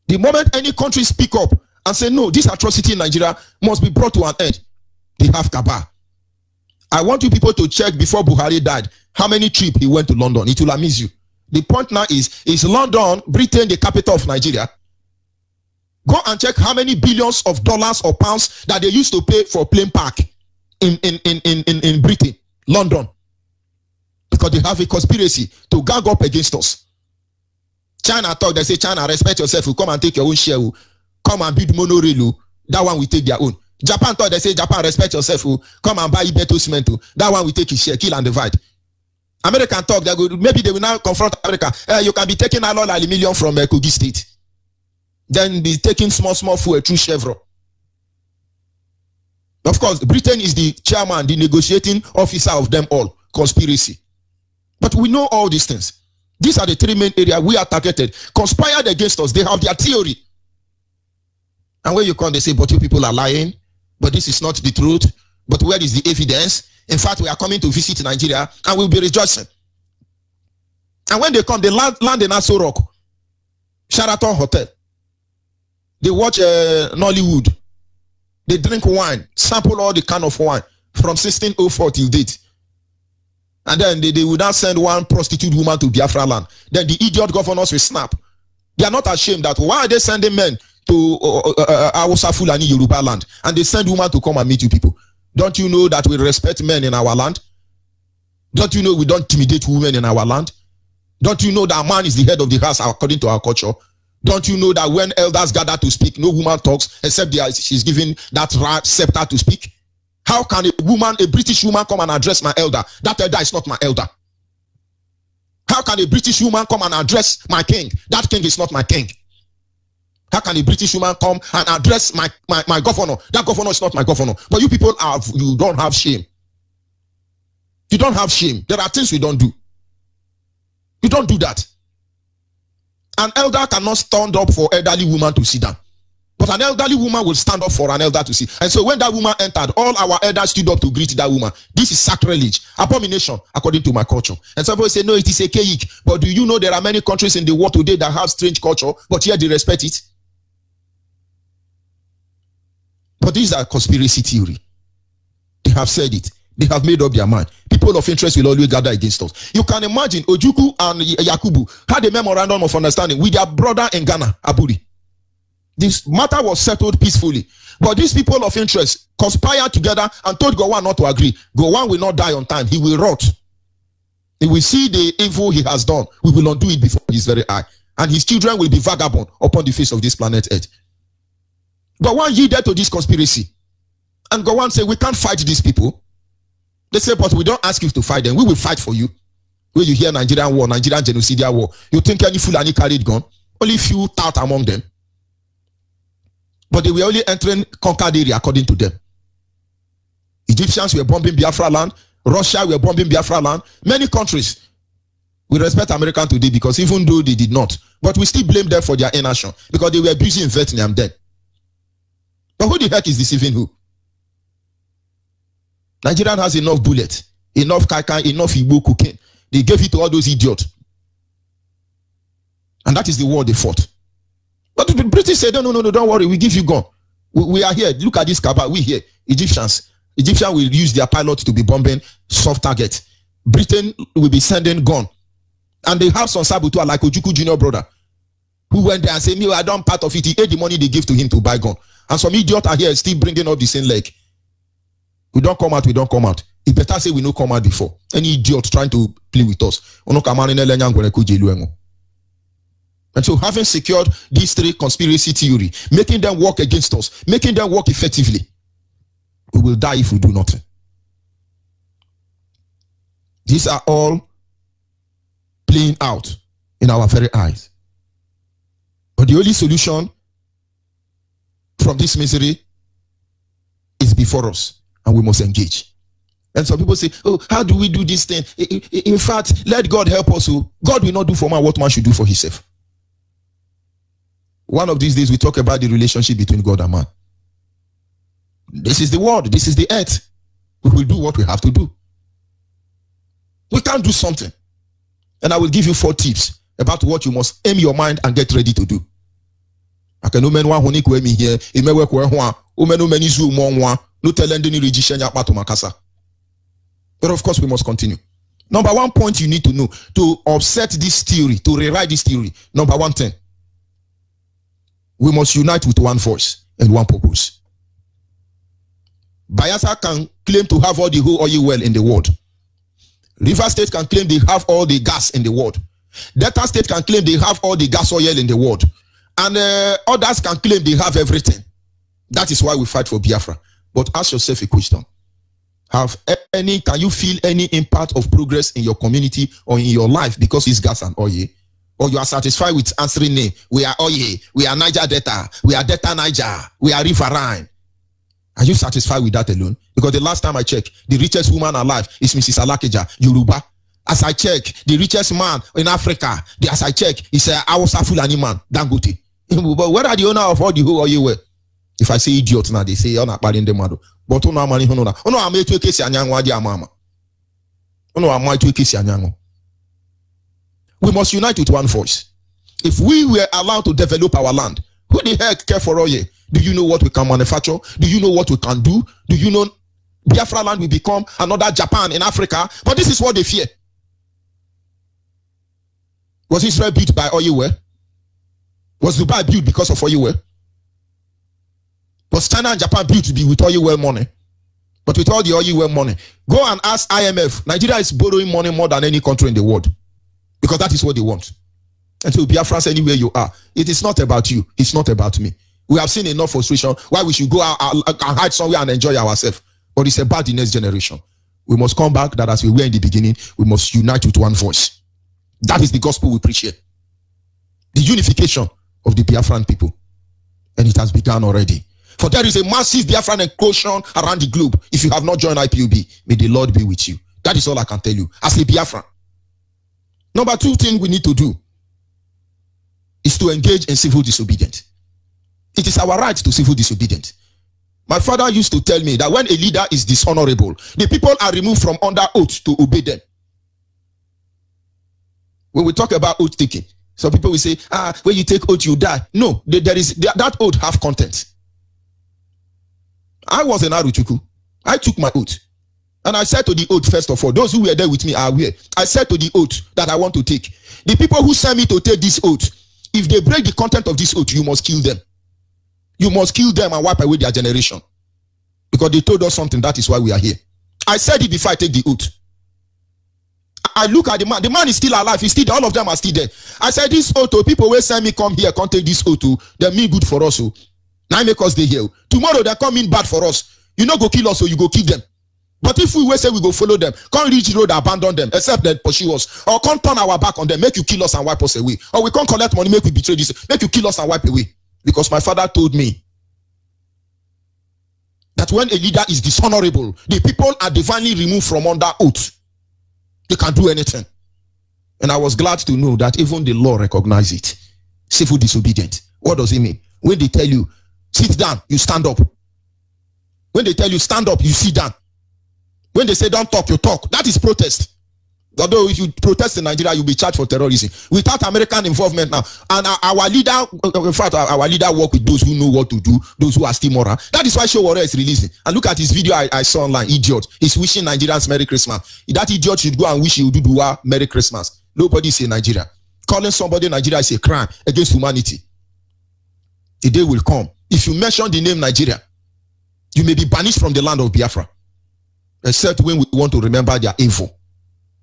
The moment any country speak up and say, no, this atrocity in Nigeria must be brought to an end, they have cabal. I want you people to check before Buhari died, how many trips he went to London. It will amaze you. The point now is London, Britain, the capital of Nigeria? Go and check how many billions of dollars or pounds that they used to pay for plane park in Britain, London. Because they have a conspiracy to gang up against us. China talk, they say, China, respect yourself. You come and take your own share. Come and build monorail. That one will take their own. Japan talk, they say, Japan, respect yourself. Come and buy Ibeto cement. That one will take his share, kill and divide. American talk, they go, maybe they will now confront America. You can be taking a lot of million from Kogi State. Then be taking small fuel through Chevron. Of course, Britain is the chairman, the negotiating officer of them all. Conspiracy. But we know all these things. These are the three main areas we are targeted. Conspired against us. They have their theory. And when you come, they say, but you people are lying. But this is not the truth. But where is the evidence? In fact, we are coming to visit Nigeria and we'll be rejoicing. And when they come, they land in Aso Rock, Sheraton Hotel. They watch Nollywood. They drink wine, sample all the kind of wine from 1604 till date. And then they will now send one prostitute woman to Biafra land. Then the idiot governors will snap. They are not ashamed that why are they sending men to Awusa Fulani Yoruba land and they send women to come and meet you people? Don't you know that we respect men in our land? Don't you know we don't intimidate women in our land? Don't you know that man is the head of the house according to our culture? Don't you know that when elders gather to speak, no woman talks except she's given that right scepter to speak? How can a British woman come and address my elder? That elder is not my elder. How can a British woman come and address my king? That king is not my king. How can a British woman come and address my governor? That governor is not my governor. But you people you don't have shame. You don't have shame. There are things we don't do. You don't do that. An elder cannot stand up for elderly woman to sit down. But an elderly woman will stand up for an elder to see. And so when that woman entered, all our elders stood up to greet that woman. This is sacrilege, abomination, according to my culture. And some people say, no, it is a cake. But do you know there are many countries in the world today that have strange culture, but yet they respect it? But these are conspiracy theory. They have said it. They have made up their mind. People of interest will always gather against us. You can imagine Ojukwu and Yakubu had a memorandum of understanding with their brother in Ghana, Aburi. This matter was settled peacefully. But these people of interest conspired together and told Gowon not to agree. Gowon will not die on time. He will rot. He will see the evil he has done. We will undo it before his very eye. And his children will be vagabond upon the face of this planet Earth. Gowon yielded to this conspiracy. And Gowon said, we can't fight these people. They say, but we don't ask you to fight them. We will fight for you. When you hear Nigerian war, Nigerian genocidal war, you think any Fulani carried gun? Only few out among them. But they were only entering conquered area according to them. Egyptians were bombing Biafra land. Russia were bombing Biafra land. Many countries. We respect America today because even though they did not, but we still blame them for their inaction because they were busy in Vietnam then. But who the heck is deceiving who? Nigerian has enough bullets, enough kaikai, enough Igbo cooking. They gave it to all those idiots. And that is the war they fought. But the British said, no, don't worry, we give you gun. We are here. Look at this Kaaba. We here. Egyptians will use their pilots to be bombing soft targets. Britain will be sending gun. And they have some saboteur like Ojukwu junior brother who went there and said, I don't part of it. He ate the money they gave to him to buy gun. And some idiot are here still bringing up the same leg. We don't come out. It better say we no come out before. Any idiot trying to play with us. And so having secured these three conspiracy theory, making them work against us, making them work effectively, we will die if we do nothing. These are all playing out in our very eyes. But the only solution from this misery is before us, and we must engage. And some people say, oh, how do we do this thing? In fact, let God help us. God will not do for man what man should do for himself. One of these days, we talk about the relationship between God and man. This is the world. This is the earth. We will do what we have to do. We can't do something. And I will give you 4 tips about what you must aim your mind and get ready to do. But of course, we must continue. Number 1 point you need to know to offset this theory, to rewrite this theory. Number 1 thing. We must unite with one voice and one purpose. Bayelsa can claim to have all the whole oil well in the world. Rivers State can claim they have all the gas in the world. Delta State can claim they have all the gas oil in the world. And others can claim they have everything. That is why we fight for Biafra. But ask yourself a question. Can you feel any impact of progress in your community or in your life because it's gas and oil? Or you are satisfied with answering name? We are oil, we are Niger Delta, we are Delta Niger, we are Riverine. Are you satisfied with that alone? Because the last time I checked, the richest woman alive is Mrs. Alakeja, Yoruba. As I check, the richest man in Africa, as I check, is Awusa Fulani man, Dangote. But where are the owner of all the whole oil? If I say idiot now, they say you're not pardon the mother. But no money, no, I'm a 2 case and young mama. No, I'm my 2 case and young. We must unite with one voice. If we were allowed to develop our land, who the heck care for oil? Do you know what we can manufacture? Do you know what we can do? Do you know Biafra land will become another Japan in Africa? But this is what they fear. Was Israel built by oil well? Was Dubai built because of oil well? Was China and Japan built to be with oil well money? But with all the oil well money, go and ask IMF. Nigeria is borrowing money more than any country in the world. Because that is what they want. And so Biafrans, anywhere you are, it is not about you. It's not about me. We have seen enough frustration why we should go out and hide somewhere and enjoy ourselves. But it's about the next generation. We must come back that as we were in the beginning, we must unite with one voice. That is the gospel we preach here. The unification of the Biafran people. And it has begun already. For there is a massive Biafran encroachment around the globe. If you have not joined IPOB, may the Lord be with you. That is all I can tell you. As a Biafran. Number 2 thing we need to do is to engage in civil disobedience. It is our right to civil disobedience. My father used to tell me that when a leader is dishonorable, the people are removed from under oath to obey them. When we talk about oath taking, some people will say, when you take oath, you die. No, that oath have content. I was in Aruchuku. I took my oath. And I said to the oath, first of all, those who were there with me are aware. I said to the oath that I want to take. The people who sent me to take this oath, if they break the content of this oath, you must kill them. You must kill them and wipe away their generation. Because they told us something, that is why we are here. I said it before I take the oath. I look at the man is still alive, he's still there, all of them are still there. I said, this oath, people will send me come here, can't take this oath, they mean good for us. Now make us stay here. Tomorrow they come in bad for us. You know go kill us, so you go kill them. But if we will say we go follow them, can't reach the road, abandon them, except they pursue us, or can't turn our back on them, make you kill us and wipe us away, or we can't collect money, make we betray this, make you kill us and wipe away. Because my father told me that when a leader is dishonorable, the people are divinely removed from under oath. They can do anything. And I was glad to know that even the law recognizes it. Civil disobedience. What does it mean? When they tell you, sit down, you stand up. When they tell you, stand up, you sit down. When they say, don't talk, you talk. That is protest. Although if you protest in Nigeria, you'll be charged for terrorism. Without American involvement now, and our leader, in fact, our leader work with those who know what to do, those who are still moral. That is why Showore is releasing. And look at his video I saw online, idiot. He's wishing Nigerians Merry Christmas. That idiot should go and wish Ududua Merry Christmas. Nobody say Nigeria. Calling somebody Nigeria is a crime against humanity. The day will come. If you mention the name Nigeria, you may be banished from the land of Biafra. Except when we want to remember their evil.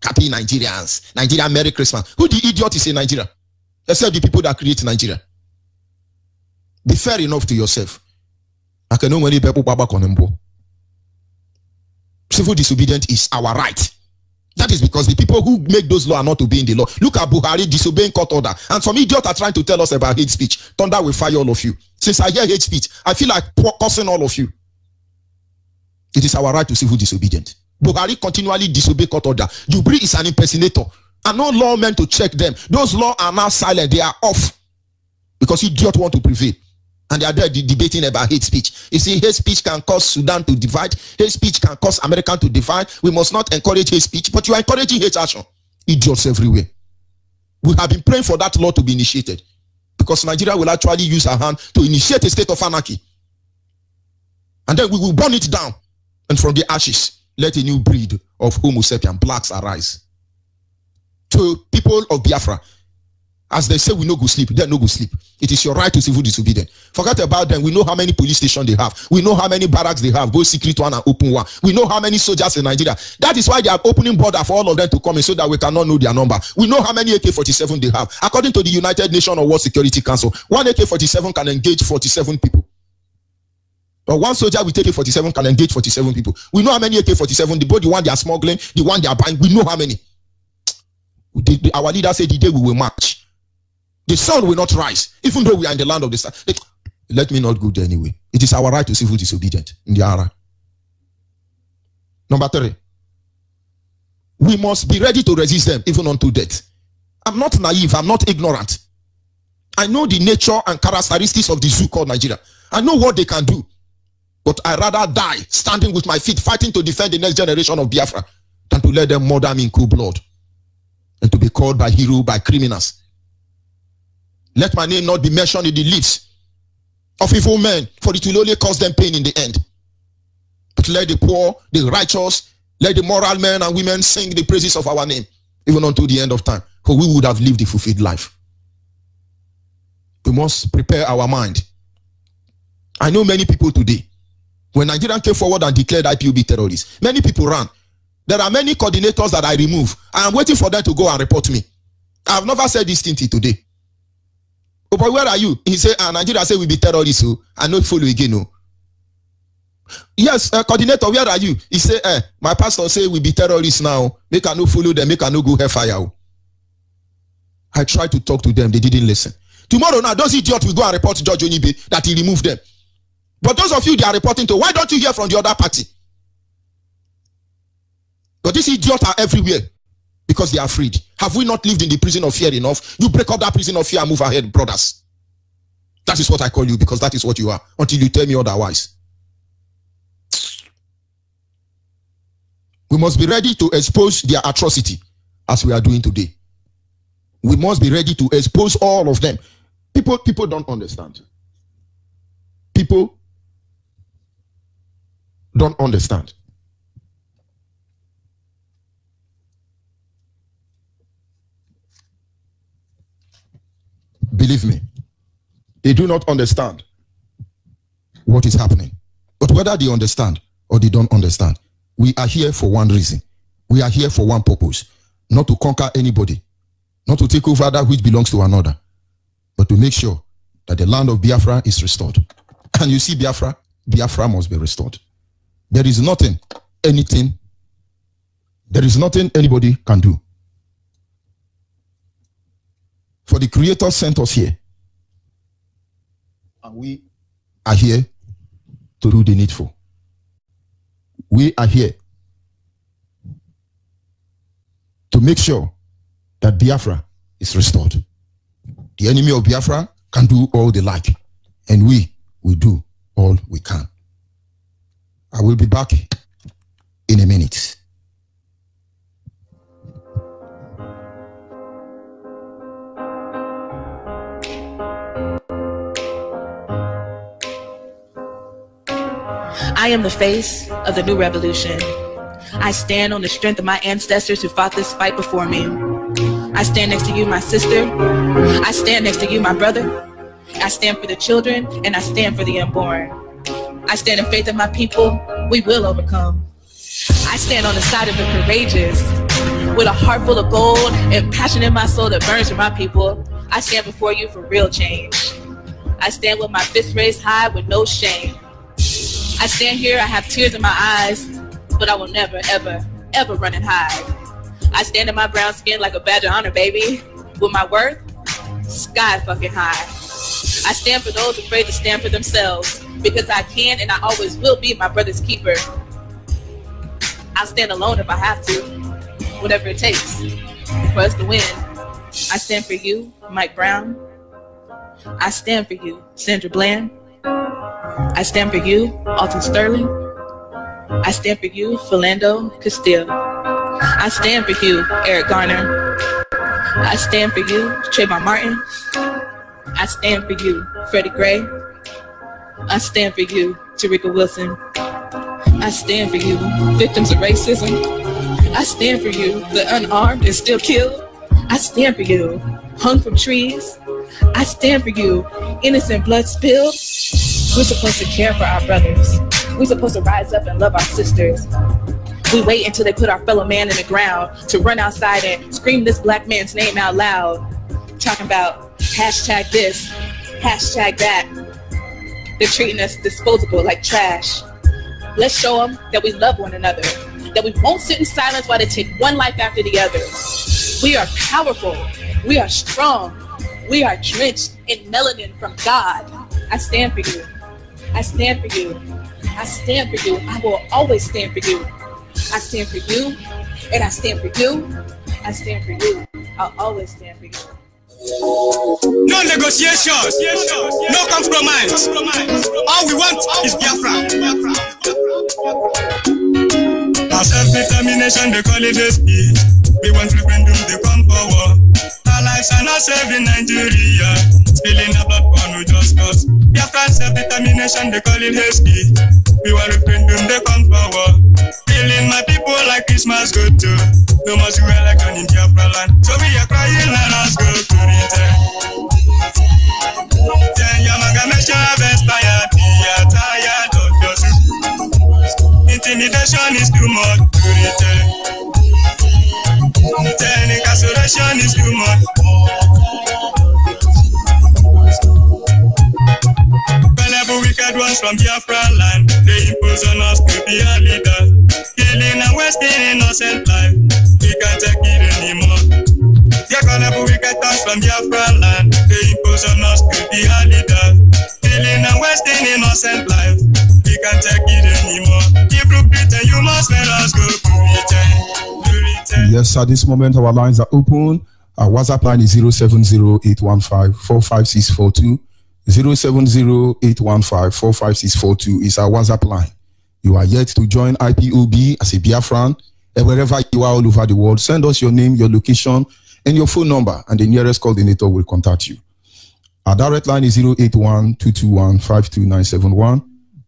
Happy Nigerians. Nigeria, Merry Christmas. Who the idiot is in Nigeria? Except the people that create Nigeria. Be fair enough to yourself. I can know many people back on them. Civil disobedience is our right. That is because the people who make those laws are not obeying the law. Look at Buhari disobeying court order. And some idiots are trying to tell us about hate speech. Thunder will fire all of you. Since I hear hate speech, I feel like cursing all of you. It is our right to civil disobedience. Buhari continually disobey court order. Jubri is an impersonator. And no law meant to check them. Those laws are now silent. They are off. Because idiots want to prevail. And they are there debating about hate speech. You see, hate speech can cause Sudan to divide. Hate speech can cause America to divide. We must not encourage hate speech. But you are encouraging hate action. Idiots everywhere. We have been praying for that law to be initiated. Because Nigeria will actually use her hand to initiate a state of anarchy. And then we will burn it down. And from the ashes, let a new breed of Homo sapien blacks arise. To people of Biafra, as they say, we no go sleep, they no go sleep. It is your right to civil disobedience. Forget about them. We know how many police stations they have. We know how many barracks they have, both secret one and open one. We know how many soldiers in Nigeria. That is why they are opening border for all of them to come in so that we cannot know their number. We know how many AK-47 they have. According to the United Nations or World Security Council, one AK-47 can engage 47 people. But one soldier will take AK-47 can engage 47 people. We know how many AK-47, both the one they are smuggling, the one they are buying. We know how many. Our leader said the day we will march, the sun will not rise, even though we are in the land of the sun. Let me not go there anyway. It is our right to civil disobedience in the era. Number 3, we must be ready to resist them even unto death. I'm not naive. I'm not ignorant. I know the nature and characteristics of the zoo called Nigeria. I know what they can do. But I rather die standing with my feet fighting to defend the next generation of Biafra than to let them murder me in cold blood and to be called by hero, by criminals. Let my name not be mentioned in the lips of evil men, for it will only cause them pain in the end. But let the poor, the righteous, let the moral men and women sing the praises of our name, even until the end of time, for we would have lived a fulfilled life. We must prepare our mind. I know many people today, when Nigeria came forward and declared IPOB terrorists, many people ran. There are many coordinators that I remove. I am waiting for them to go and report me. I have never said this thing till today. Oh, but where are you? He said, Nigeria say we be terrorists, so I not follow again. No. Yes, coordinator, where are you? He said, my pastor say we be terrorists now. Make I no follow them, make I no go hellfire. I tried to talk to them, they didn't listen. Tomorrow now, those idiots will go and report to George Onibe that he removed them. But those of you they are reporting to, why don't you hear from the other party? But these idiots are everywhere because they are afraid. Have we not lived in the prison of fear enough? You break up that prison of fear and move ahead, brothers. That is what I call you, because that is what you are, until you tell me otherwise. We must be ready to expose their atrocity as we are doing today. We must be ready to expose all of them. People don't understand. People don't understand. Believe me, they do not understand what is happening. But whether they understand or they don't understand, we are here for one reason. We are here for one purpose. Not to conquer anybody, not to take over that which belongs to another, but to make sure that the land of Biafra is restored. And you see, Biafra must be restored. There is nothing anybody can do. For the Creator sent us here, and we are here to do the needful. We are here to make sure that Biafra is restored. The enemy of Biafra can do all they like, and we will do all we can. I will be back in a minute. I am the face of the new revolution. I stand on the strength of my ancestors who fought this fight before me. I stand next to you, my sister. I stand next to you, my brother. I stand for the children, and I stand for the unborn. I stand in faith of my people. We will overcome. I stand on the side of the courageous, with a heart full of gold and passion in my soul that burns for my people. I stand before you for real change. I stand with my fist raised high with no shame. I stand here, I have tears in my eyes, but I will never, ever, ever run and hide. I stand in my brown skin like a badge of honor, baby, with my worth sky fucking high. I stand for those afraid to stand for themselves, because I can and I always will be my brother's keeper. I'll stand alone if I have to, whatever it takes for us to win. I stand for you, Mike Brown. I stand for you, Sandra Bland. I stand for you, Alton Sterling. I stand for you, Philando Castile. I stand for you, Eric Garner. I stand for you, Trayvon Martin. I stand for you, Freddie Gray. I stand for you, Tarika Wilson. I stand for you, victims of racism. I stand for you, the unarmed and still killed. I stand for you, hung from trees. I stand for you, innocent blood spilled. We're supposed to care for our brothers. We're supposed to rise up and love our sisters. We wait until they put our fellow man in the ground to run outside and scream this black man's name out loud. Talking about hashtag this, hashtag that. They're treating us disposable like trash. Let's show them that we love one another, that we won't sit in silence while they take one life after the other. We are powerful. We are strong. We are drenched in melanin from God. I stand for you. I stand for you. I stand for you. I will always stand for you. I stand for you, and I stand for you. I stand for you. I'll always stand for you. No negotiations, no compromise. All we want is Biafra. Our self-determination, they call it SP. We want referendum, they come forward. Our lives are not saved in Nigeria. Spilling our blood for no just cause. Biafra self-determination, they call it SP. We want referendum, they come forward. Killing my people like Christmas go to. No more to wear like an in Biafra land. So we are crying, let us go to return. Then Yamagamesha have expired. We are tired of your soup. Intimidation is too much to return. Then incarceration is too much. Whenever wicked ones from Biafra land, they impose on us to be a leader. Killing and wasting innocent life, we can't take it anymore. Yeah, whenever wicked ones from Biafra land, they impose on us to be a leader. Killing and wasting innocent life, we can't take it anymore. If you pretend, you must let us go to return. Yes, at this moment our lines are open. Our WhatsApp line is 070-815-45642. 070-815-45642 is our WhatsApp line. You are yet to join IPOB as a Biafran. And wherever you are all over the world, send us your name, your location, and your phone number, and the nearest coordinator will contact you. Our direct line is 081-221-52971.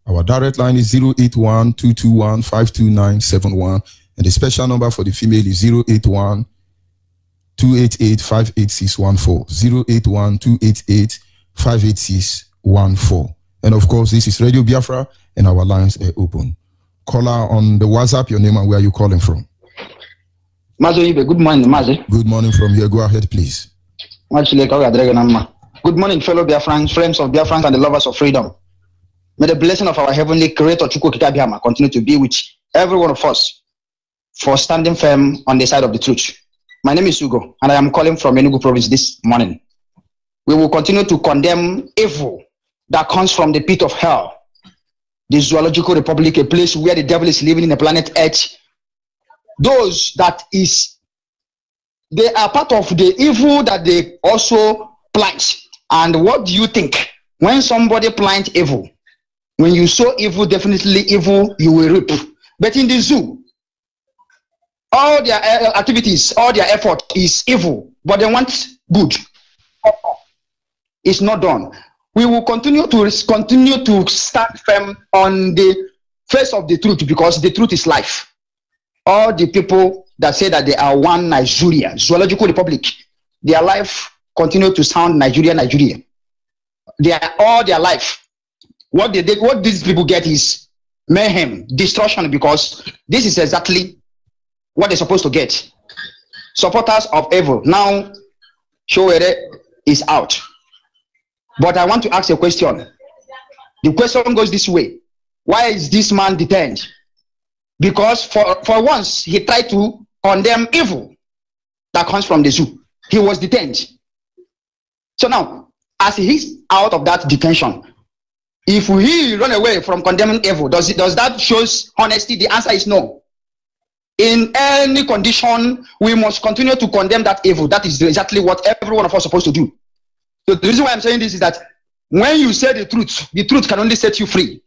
Our direct line is 081-221-52971. And the special number for the female is 081-288-58614. 081-288-58614. And of course, this is Radio Biafra, and our lines are open. Caller on the WhatsApp, your name and where you calling from. Mazo Ibe, good morning, Mazo. Good morning from here. Go ahead, please. Good morning, fellow Biafrans, friends of Biafrans, and the lovers of freedom. May the blessing of our heavenly Creator, Chukwu Okike Abiama, continue to be with every one of us for standing firm on the side of the truth. My name is Hugo, and I am calling from Enugu province this morning. We will continue to condemn evil that comes from the pit of hell, the zoological republic, a place where the devil is living in the planet Earth. Those that is, they are part of the evil that they also plant. And what do you think? When somebody plants evil, when you sow evil, definitely evil you will reap. But in the zoo, all their activities, all their effort is evil, but they want good. It's not done. We will continue to stand firm on the face of the truth, because the truth is life. All the people that say that they are one Nigeria, Zoological Republic, their life continue to sound Nigeria, Nigeria. They are all their life. What these people get is mayhem, destruction, because this is exactly what they're supposed to get. Supporters of evil. Now, Showere is out. But I want to ask a question. The question goes this way. Why is this man detained? Because for once, he tried to condemn evil that comes from the zoo. He was detained. So now, as he's out of that detention, if we run away from condemning evil, does that shows honesty? The answer is no. In any condition, we must continue to condemn that evil. That is exactly what every one of us is supposed to do. So the reason why I'm saying this is that when you say the truth can only set you free.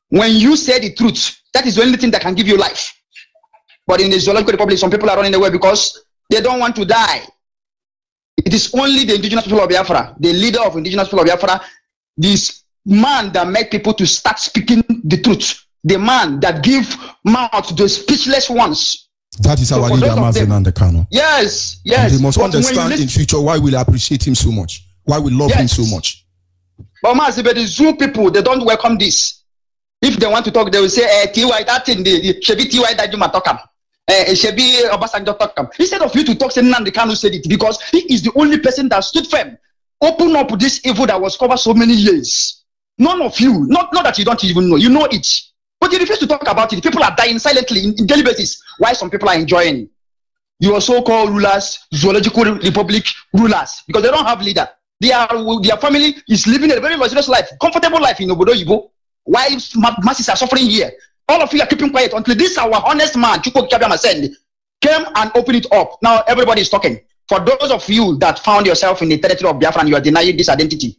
When you say the truth, that is the only thing that can give you life. But in the Zoological Republic, some people are running away because they don't want to die. It is only the indigenous people of Biafra, the leader of indigenous people of Biafra, this man that made people to start speaking the truth. The man that give mouth to the speechless ones. That is our leader, Mazi Nnamdi Kanu. Yes. And they must understand in future why we appreciate him so much, why we love him so much. But Mazi, the Zoo people, they don't welcome this. If they want to talk, they will say, TY, that thing, Shebi TY that you might talk. Shebi Obasanjo talk. Instead of you to talk, Nnamdi Kanu said it, because he is the only person that stood firm, open up this evil that was covered so many years. None of you, not that you don't even know, you know it. But you refuse to talk about it. People are dying silently in daily basis. Why some people are enjoying? Your so-called rulers, Zoological Republic rulers, because they don't have leader. Their family is living a very luxurious life, comfortable life in Obodo Yibo. Why masses are suffering here? All of you are keeping quiet until this our honest man, Chukwu Kikabiama, came and opened it up. Now everybody is talking. For those of you that found yourself in the territory of Biafra and you are denying this identity,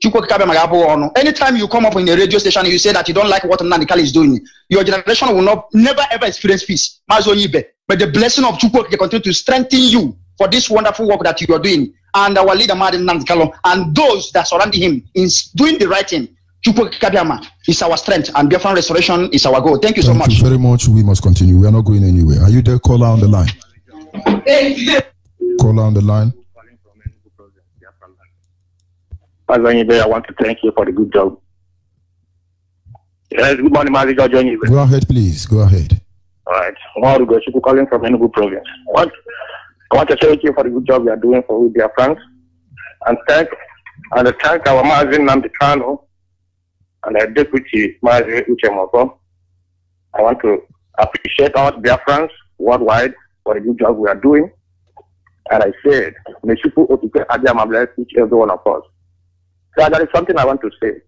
anytime you come up in a radio station and you say that you don't like what Nnamdi Kanu is doing, your generation will never ever experience peace. But the blessing of Chukwu will continue to strengthen you for this wonderful work that you are doing. And our leader, Nnamdi Kanu, and those that surround him in doing the right thing, Chukwu Kikabiama is our strength, and Biafran restoration is our goal. Thank you so much. Thank you very much. We must continue. We are not going anywhere. Are you there? Caller on the line. Caller on the line. I want to thank you for the good job. Yes, good morning, Mazi. Go ahead, please. Go ahead. All right. I'm calling from Enugu province. I want to thank you for the good job you are doing for Biafrans, and thank our Mazi Nnamdi Kanu and the Deputy Mazi Uche Moko. I want to appreciate all Biafrans worldwide for the good job we are doing. And I said, may Chukwu Okike Abiyama bless each and every one of us. So there is something I want to say.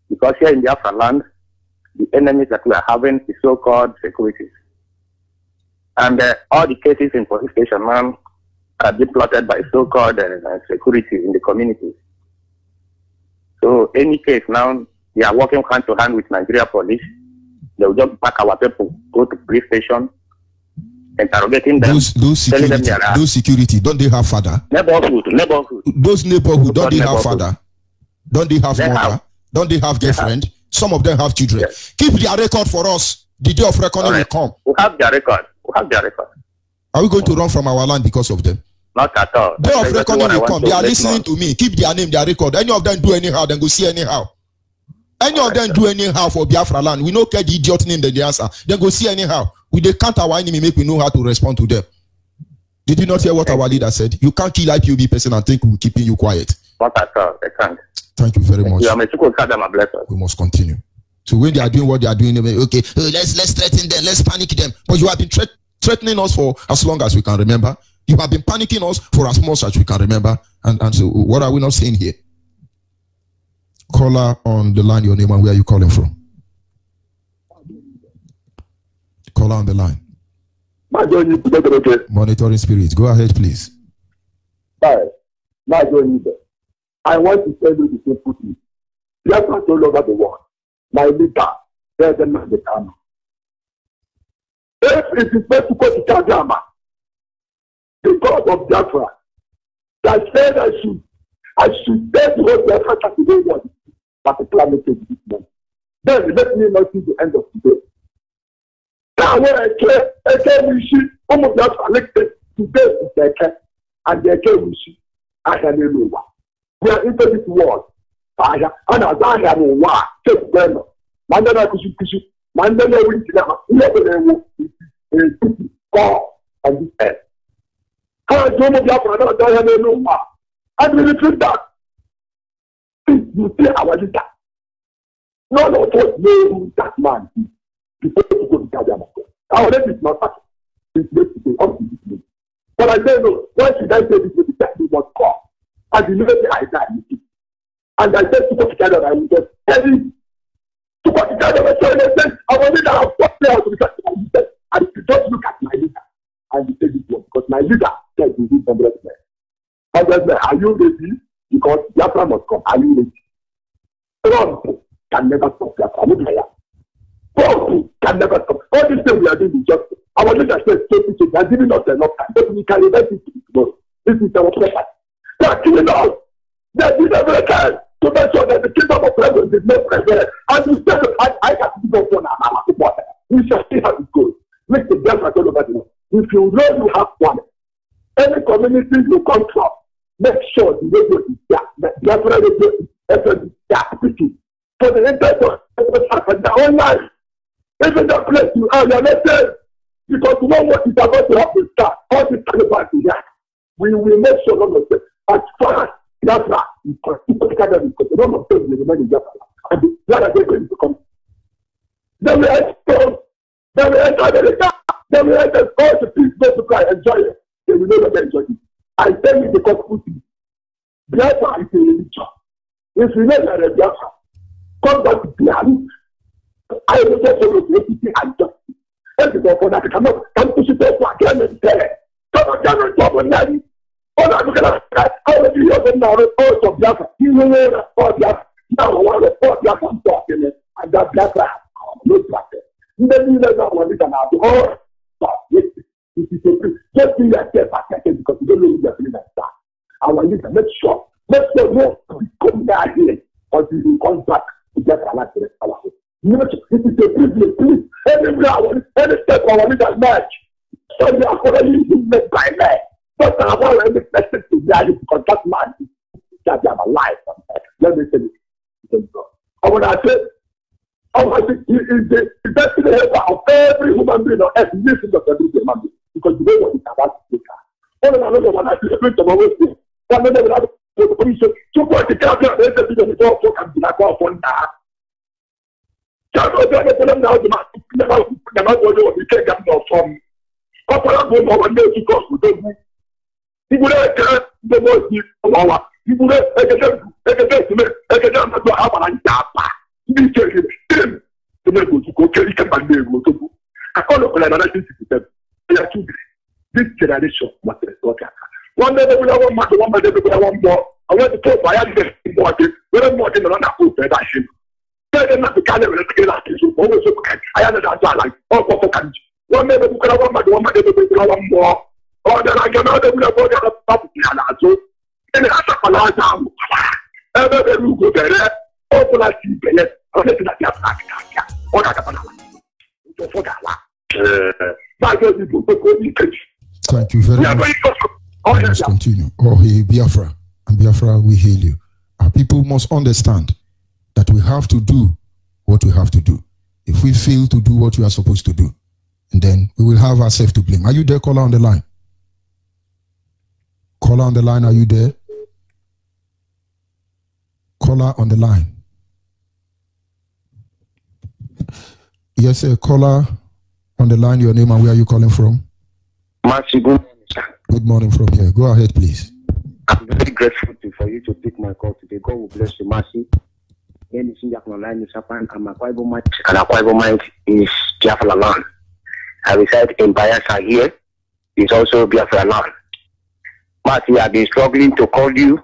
Because here in Biafra land, the enemies that we are having is so-called securities. And all the cases in police station now are being plotted by so-called security in the communities. So any case now, they are working hand to hand with Nigeria police. They will just pack our people, go to police station, interrogating them. Those security, don't they have father? Neighborhood. Those neighborhood, don't they have father? Don't they have mother? Don't they have girlfriend? Some of them have children. Yes. Keep their record for us. The day of reckoning will come. We have their record. Are we going to run from our land because of them? Not at all. Day of reckoning will come. They are listening to me. Keep their name, their record. Any of them do anyhow, then go see anyhow. Any of them do anyhow for Biafra land. We know the idiot name the answer. Then go see anyhow. We they count our enemy, make we know how to respond to them. Did you not hear what our leader said? You can't kill IPOB person and think we're keeping you quiet. Not at all. They can't. Thank you very much. We must continue. So when they are doing what they are doing, okay, let's threaten them, let's panic them. But you have been threatening us for as long as we can remember. You have been panicking us for as much as we can remember. And so what are we not saying here? Caller on the line, your name and where are you calling from? Caller on the line. Monitoring Spirit. Go ahead, please. I want to tell you the simple thing. Biafra all over the world. My leader, President Nnamdi Kanu. If it is meant to go to Kagama, the God of Biafra, that said I should tell the whole Biafra category what particular message this man. Then let me not see the end of today. Now when I came we see almost that elected today is the care and the care we see I can know. We are into this world. And as I have a war, take them. Mandana Kushi, Mandana Winchina, never call and the end. How I told you for another day, no more. And we repeat that. You see our leader. None of us know that man before you go to Ghana. Our name is not that. It's made to be up to this place. But I say no, why should I say this with the we must call? And the never say I die. And I said to go to Ghana, I will just tell him to go to Ghana. I said, I want to have 4 players to become my leader. And if you just look at my leader, and you say this one, because my leader said we need 100 men. 100 men, are you ready? Because Biafra must come. Are you ready? Trump can never stop Biafra. Trump can never stop. All this thing we are doing is just our leader says they are giving us enough time. But we can invest it tomorrow. This is our purpose. They are killing us. They are doing everything to make sure that the kingdom of heaven is not prevail. And you say, I can do one and we shall see how it goes. Make the Biafra all over the world. If you know you have one, any community you come from, make sure the radio is there. The Biafra radio is there. For the interest of their own life. Even the place you are, you are not there. Because you know what is about to happen, all this caliber is here. We will make sure none of them. As far as Biafra is concerned, because none of them will remain in Biafra. And the other day going to come. Then we expose, then we enter America, then we enter all the peace, go to cry, enjoy it. They will no longer enjoy it. I tell you the gospel thing. Biafra is a religion. If you know that a Biafra, come back to Biafra. I will just follow the equity and justice. And the government that cannot come to sit there again and tell it. Come on, come on, come on, Nanny. All I'm looking at, I will be here now, all of Biafra. You will know all Biafra. Now, one of all Biafra I'm talking it, and that Biafra, no practice. Then you know what we can have. Oh, it is a priest. Just be yourself a second because you don't know you're feeling like that. I want you to make sure no, we come down here until you come back to get a lot of our house. It is a privilege, please. Any step of our leader's march, so we are already made by men. But I want every person to value because that man is that they have a life. Let me tell you. I want to say, he is the destiny helper of every human being on earth, living of every human being. Because you know what it's about to take. All of another one, I feel a bit of a way. One minute, we have to police. So, what the captain, there's a bit of a talk, so can be like one that. Now the man will take them from Papa go more and to cost with them. He would have the most of he would have taken them to have an Japa. He taken him to go to go carry them and they go to go. I call up another 1967. They are two. This generation must resort. One day they will have one matter, one day they will have one more. I want to talk by other things. We're more than another food that I should. Not the kind of always I understand like all for country. One day we can have one day we can have more. Or then I can have a property and also. And I have a lot of time. Every look go there. Open a tea bed. Or let it have that. Or that for that. Thank you very much. Let's continue. Oh, hey, Biafra. And Biafra, we hail you. Our people must understand that we have to do what we have to do. If we fail to do what we are supposed to do, and then we will have ourselves to blame. Are you there, caller on the line? Caller on the line, are you there? Caller on the line. Yes, sir. Caller on the line, your name and where are you calling from? Mercy, good morning from here. Go ahead, please. I'm very grateful for you to take my call today. God will bless you, Mercy. Anything that can line is upon and Akwa Ibom is Biafra land. I reside in Bayelsa here. It's also Biafra land. Mercy, I've been struggling to call you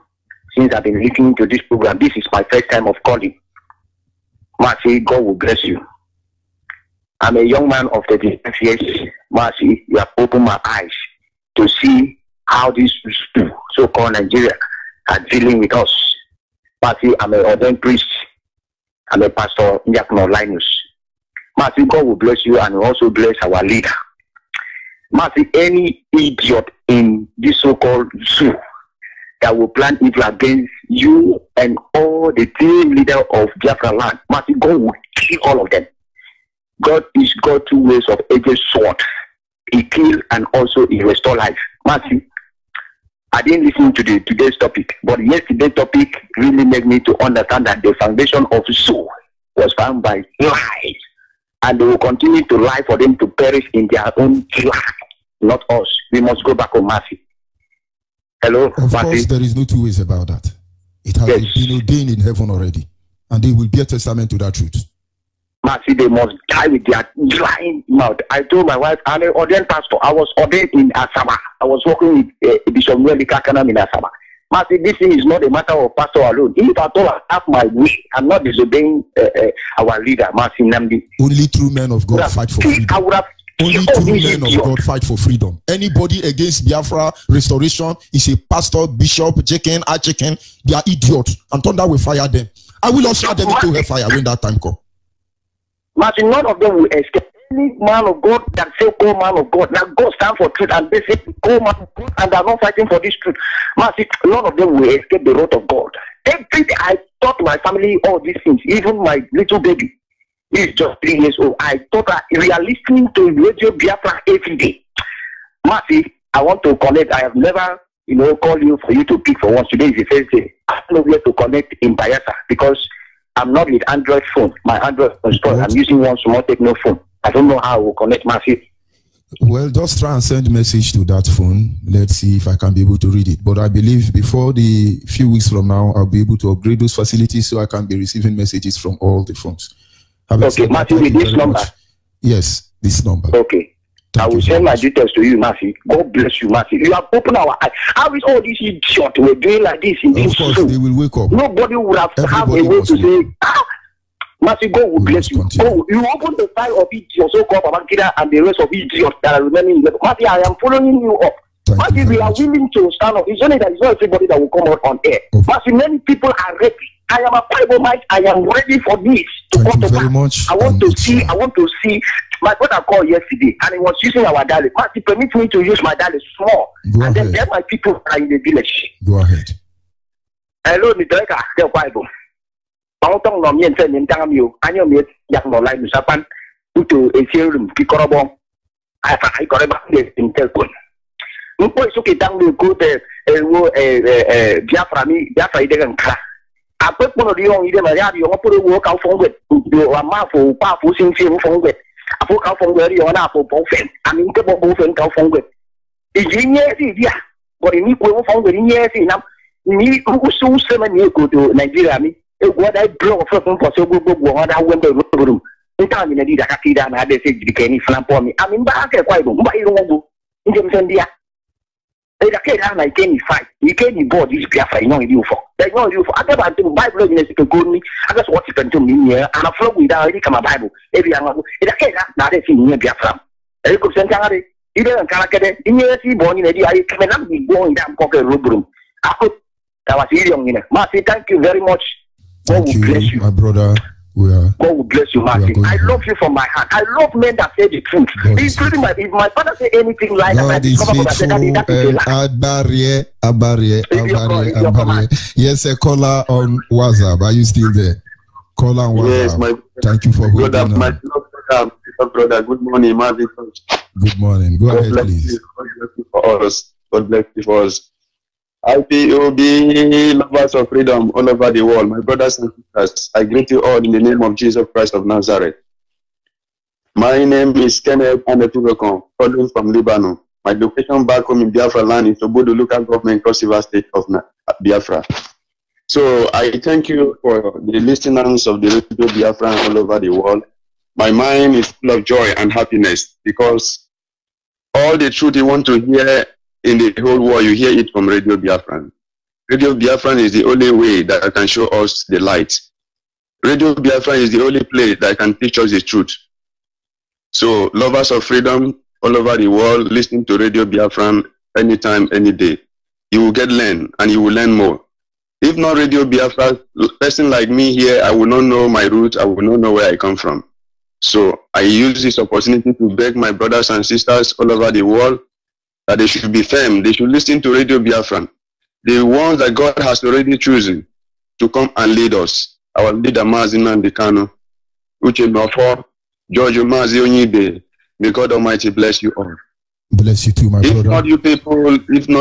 since I've been listening to this program. This is my first time of calling. Mercy, God will bless you. I'm a young man of 35 years. Mercy, you have opened my eyes to see how these so-called Nigeria are dealing with us. Mercy, I'm an ordained priest. I'm a pastor Nyakuno Linus. Mercy, God will bless you and will also bless our leader. Mercy, any idiot in this so-called zoo that will plan evil against you and all the team leader of Biafra land, mercy, God will kill all of them. God is got two ways of edged sword. He kill and also he restore life. Mercy, I didn't listen to today's topic, but yesterday's topic really made me to understand that the foundation of zoo was found by lies, and they will continue to lie for them to perish in their own lie, not us. We must go back on mercy. Hello, of mercy. course, there is no two ways about that. It has been ordained in heaven already, and they will bear testament to that truth. Mercy, they must die with their lying mouth. I told my wife, I'm an ordained pastor. I was ordained in Asaba. I was working with Bishop Nweli Kakanam in Asaba. Mercy, this thing is not a matter of pastor alone. If at all I have my way, I'm not disobeying our leader, Mercy Namdi. Only true men of God fight for freedom. Only true men of God fight for freedom. Anybody against Biafra restoration is a pastor, bishop, chicken, chicken. They are idiots. And thunder will fire them. I will also add them into hellfire when that time comes. Mercy, none of them will escape. Any man of God that say go man of God, now God stand for truth and they say go man of God and they are not fighting for this truth. Mercy, none of them will escape the wrath of God. Everything I taught my family all these things, even my little baby, he is just 3 years old. I thought that we are listening to Radio Biafra every day. Mercy, I want to connect. I have never, called you for you to pick for once. Today is the first day. I don't know where to connect in Bayelsa because I'm not with Android phone. My Android phone is spoiled. I'm using one small techno phone. I don't know how I will connect Mercy. Well, just try and send message to that phone. Let's see if I can be able to read it. But I believe before the few weeks from now, I'll be able to upgrade those facilities so I can be receiving messages from all the phones. Okay, Mercy, with this number? Yes, this number. Okay. I will send my details to you, Mercy. God bless you, Mercy. You have opened our eyes. How is all these idiots were doing like this in this school? Of course, they will wake up. Nobody would have a way to say, Mercy, God will bless you. Oh, you open the file of idiots, so-called Babangida and the rest of idiots that are remaining. Mercy, I am following you up. Mercy, we are willing to stand up. It's only that it's not everybody that will come out on air. Mercy, many people are ready. I am a Bible-mite. I am ready for this. Thank you very much. I want to see. My brother called yesterday and he was using our dialect. Mercy, permit me to use my dialect small. Go ahead. Then there my people are in the village. Go ahead. Hello, Nitreka, the Bible. Pautong no mien sen nim tangam yo. Anyo miet yak no lai musapan. Utu esirum kikorobong. I koreba de intelpon. Mpo isuki tang lu ko te Biafra ide kan kra. Ape pono diong ide ma ya diong pono wo ka fong wet. Yo ama fo pa fo sing sing fong wet. Apo ka fong wet yo na fo bo fen. Amin ke bo fen ka fong wet. Ijinye si dia. Bori ni ko fong wet nye si nam. Ni ko su se ma ni ko to Nigeria mi. What I blow for so good what I went to room. In time in a did a kakida and I had to say the canny flam for me. I mean, back at quite but you don't go in India. They can't like any fight. You can't board this Biafra, you know you for. They know you for. I never do Bible in a good me. I just watch it to me here and I flow without any come a Bible. Every young it can't not a thing near Biafra. I could send out it. You don't calculate in your sea born in a day. I come and be going down pocket room. I could. That was young in it. Marcy, thank you very much. God will bless you, my brother. God will bless you, Martin. I love you from my heart. I love men that say the truth. Including if my father say anything like that, God is faithful. Yes, a caller on WhatsApp. Are you still there? Caller on WhatsApp. Yes, thank you for holding on. My brother. Good morning, Martin. Good morning. Go ahead, please. God bless you for us. God bless you for us. IPOB lovers of freedom all over the world, my brothers and sisters, I greet you all in the name of Jesus Christ of Nazareth. My name is Kenneth Anetubekon, calling from Lebanon. My location back home in Biafra land is Obodo local government, Cross River State of Biafra. So I thank you for the listeners of the Radio Biafra all over the world. My mind is full of joy and happiness because all the truth you want to hear in the whole world, you hear it from Radio Biafran. Radio Biafran is the only way that can show us the light. Radio Biafran is the only place that can teach us the truth. So, lovers of freedom all over the world, listen to Radio Biafran anytime, any day. You will learn, and you will learn more. If not Radio Biafra, person like me here, I will not know my roots. I will not know where I come from. So I use this opportunity to beg my brothers and sisters all over the world that they should be firm. They should listen to Radio Biafra, the ones that God has already chosen to come and lead us. Our leader, Mazi Nnamdi Kanu, Uche Nwafor, George Mazi Onyibe. May God Almighty bless you all. Bless you too, my brother. If not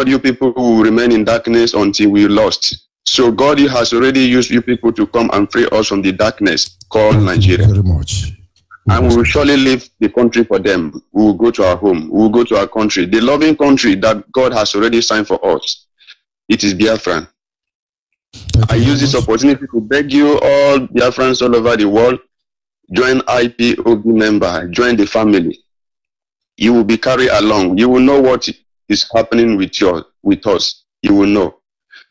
you people who will remain in darkness until we lost. So God has already used you people to come and free us from the darkness called Nigeria. Very much. And we will surely leave the country for them. We will go to our home. We will go to our country. The loving country that God has already signed for us. It is Biafran. I use this opportunity to beg you all Biafrans all over the world, join IPOB member, join the family. You will be carried along. You will know what is happening with us. You will know.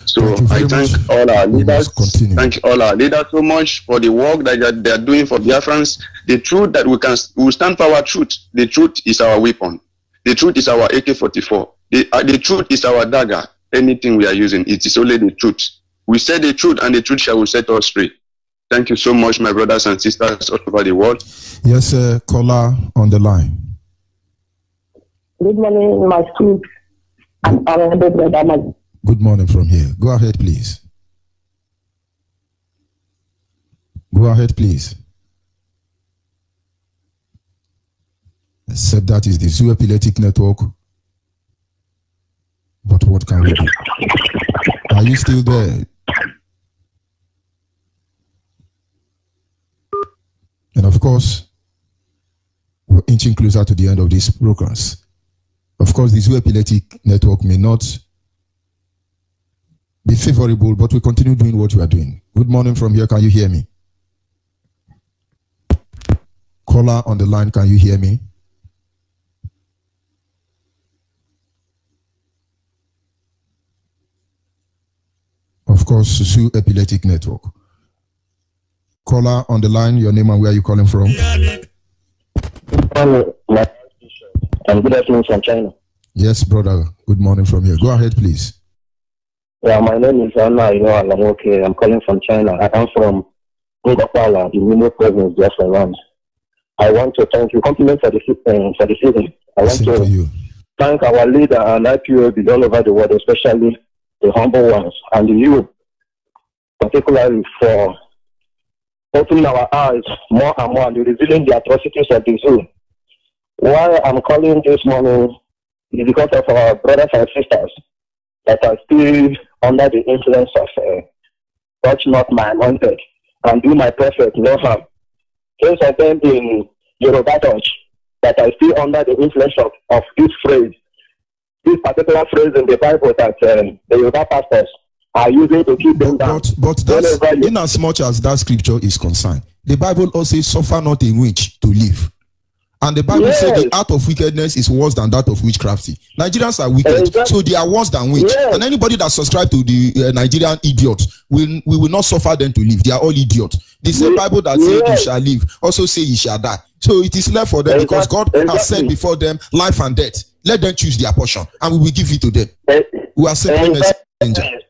So I thank all our leaders. Thank all our leaders so much for the work that they are doing for Biafrans. The truth that we will stand for our truth. The truth is our weapon. The truth is our AK-44. The truth is our dagger. Anything we are using, it is only the truth. We say the truth, and the truth shall set us free. Thank you so much, my brothers and sisters all over the world. Yes, sir. Caller on the line. Good morning, my students. Good morning from here. Go ahead, please. Go ahead, please. Except that is the Zoo Epileptic Network. But what can we do? Are you still there? And of course, we're inching closer to the end of these programs. Of course, the Zoo Epileptic Network may not be favorable, but we continue doing what we are doing. Good morning from here. Can you hear me? Caller on the line, can you hear me? Of course, Zoo Epileptic Network. Caller on the line, your name and where are you calling from? And good afternoon from China. Yes, brother. Good morning from here. Go ahead, please. Yeah, my name is Anna. I'm calling from China. I am from Ngopala, in Nimo province, just around. I want to thank you. Compliment for the season. I want to thank our leader and IPOB all over the world, especially the humble ones, and you, particularly for opening our eyes more and more and revealing the atrocities of the zoo. Why I'm calling this morning is because of our brothers and sisters that are still under the influence of touch not my anointed and do my prophet no harm. Those of them in Yoruba Church that are still under the influence of this phrase, this particular phrase in the Bible that the Yoruba pastors are using to keep them down. But that's, in as much as that scripture is concerned, the Bible also says, suffer not a witch to live. And the Bible says the art of wickedness is worse than that of witchcraft. Nigerians are wicked, so they are worse than witch. And anybody that subscribes to the Nigerian idiots, we will not suffer them to live. They are all idiots. The same Bible that says you shall live also say you shall die. So it is left for them because God has set before them life and death. Let them choose their portion, and we will give it to them. We are simply messengers.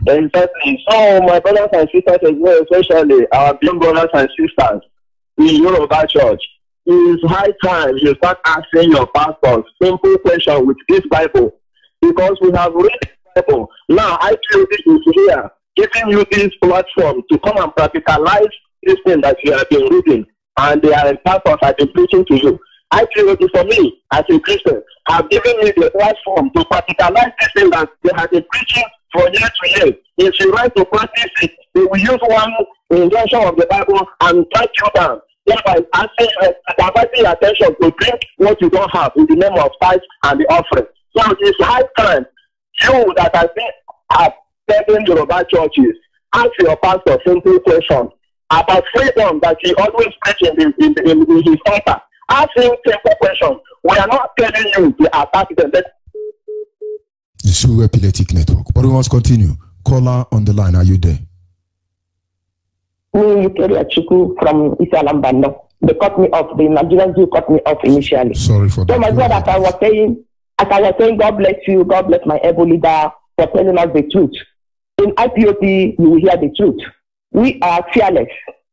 Exactly. So my brothers and sisters as well, especially our young brothers and sisters in Yoruba Church, it is high time you start asking your pastors simple questions with this Bible, because we have read the Bible. Now IPOB is here giving you this platform to come and practicalize this thing that you have been reading, and the pastors have been preaching to you. IPOB for me as a Christian have given me the platform to practicalize this thing that they have been preaching from year to year. If you like to practice it, they will use one injunction of the Bible and track you down. Thereby diverting your attention to drink what you don't have in the name of tithe and the offering. So it is high time you that have telling Yoruba churches, ask your pastor simple question about freedom that he always preaches in his altar. Ask him simple question. We are not telling you to attack them. The Zoo Epileptic Network. But we must continue. Caller on the line, are you there? Me, Victoria Chuku from Isalambando. They cut me off. The Nigerian Zoo cut me off initially. Sorry for that. So my brother, as I was saying, God bless you. God bless my able leader for telling us the truth. In IPOP, you will hear the truth. We are fearless.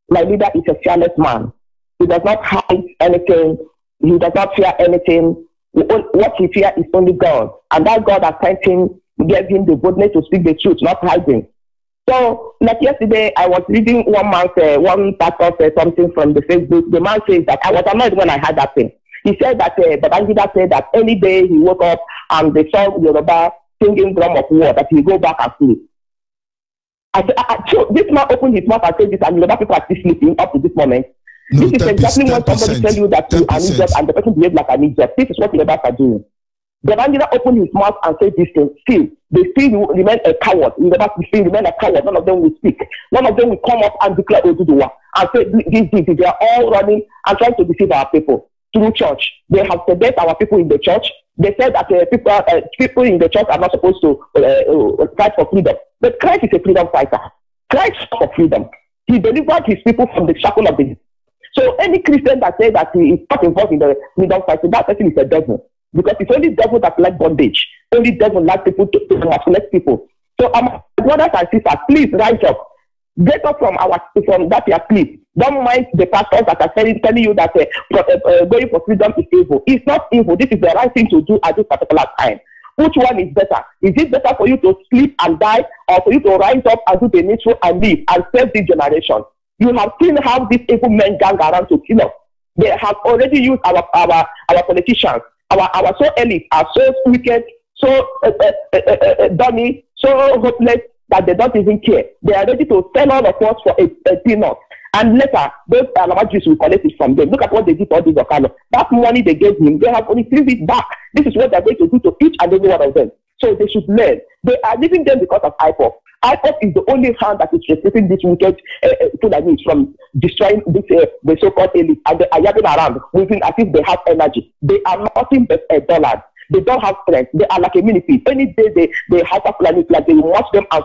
My leader is a fearless man. He does not hide anything. He does not fear anything. What he fears is only God. And that God has sent him, gave him the boldness to speak the truth, not hiding. So, like yesterday, I was reading one pastor said something from the Facebook. The man says that I was annoyed when I heard that thing. He said that Babangida said that any day he woke up and they saw Yoruba singing drum of war, that he go back and sleep. So this man opened his mouth and said this, and Yoruba people are still sleeping up to this moment. No, this is exactly when somebody tells you that you are an idiot and the person behaves like an idiot. This is what Yoruba are doing. Babangida opened his mouth and said this thing. Still, they still remain a coward. Yoruba still remain a coward. None of them will speak. None of them will come up and declare Oduduwa and say this. They are all running and trying to deceive our people through church. They have seduced our people in the church. They said that people in the church are not supposed to fight for freedom. But Christ is a freedom fighter. Christ fought for freedom. He delivered his people from the shackle of the. So any Christian that says that he is not involved in the freedom fighting, that person is a devil. Because it's only devil that like bondage. Only devil like people to manipulate people. So my brothers and sisters, please rise up. Get up from that your clip. Don't mind the pastors that are telling you that going for freedom is evil. It's not evil. This is the right thing to do at this particular time. Which one is better? Is it better for you to sleep and die, or for you to rise up and do the needful and live and save this generation? You have seen how these evil men gang around to kill us. They have already used our politicians. Our so elite are so wicked, so dummy, so hopeless that they don't even care. They are ready to sell all of us for a peanut. And later, those Alama Jews will collect it from them. Look at what they did for this Okano. That money they gave him, they have only received it back. This is what they're going to do to each and every one of them. So they should learn. They are leaving them because of IPOP. IPOP is the only hand that is restricting this wicked Fulani from destroying this, the so-called elite. And they are yapping around, moving as if they have energy. They are nothing but a dollar. They don't have strength. They are like a millipede. Any day they have a planet, like they will watch them on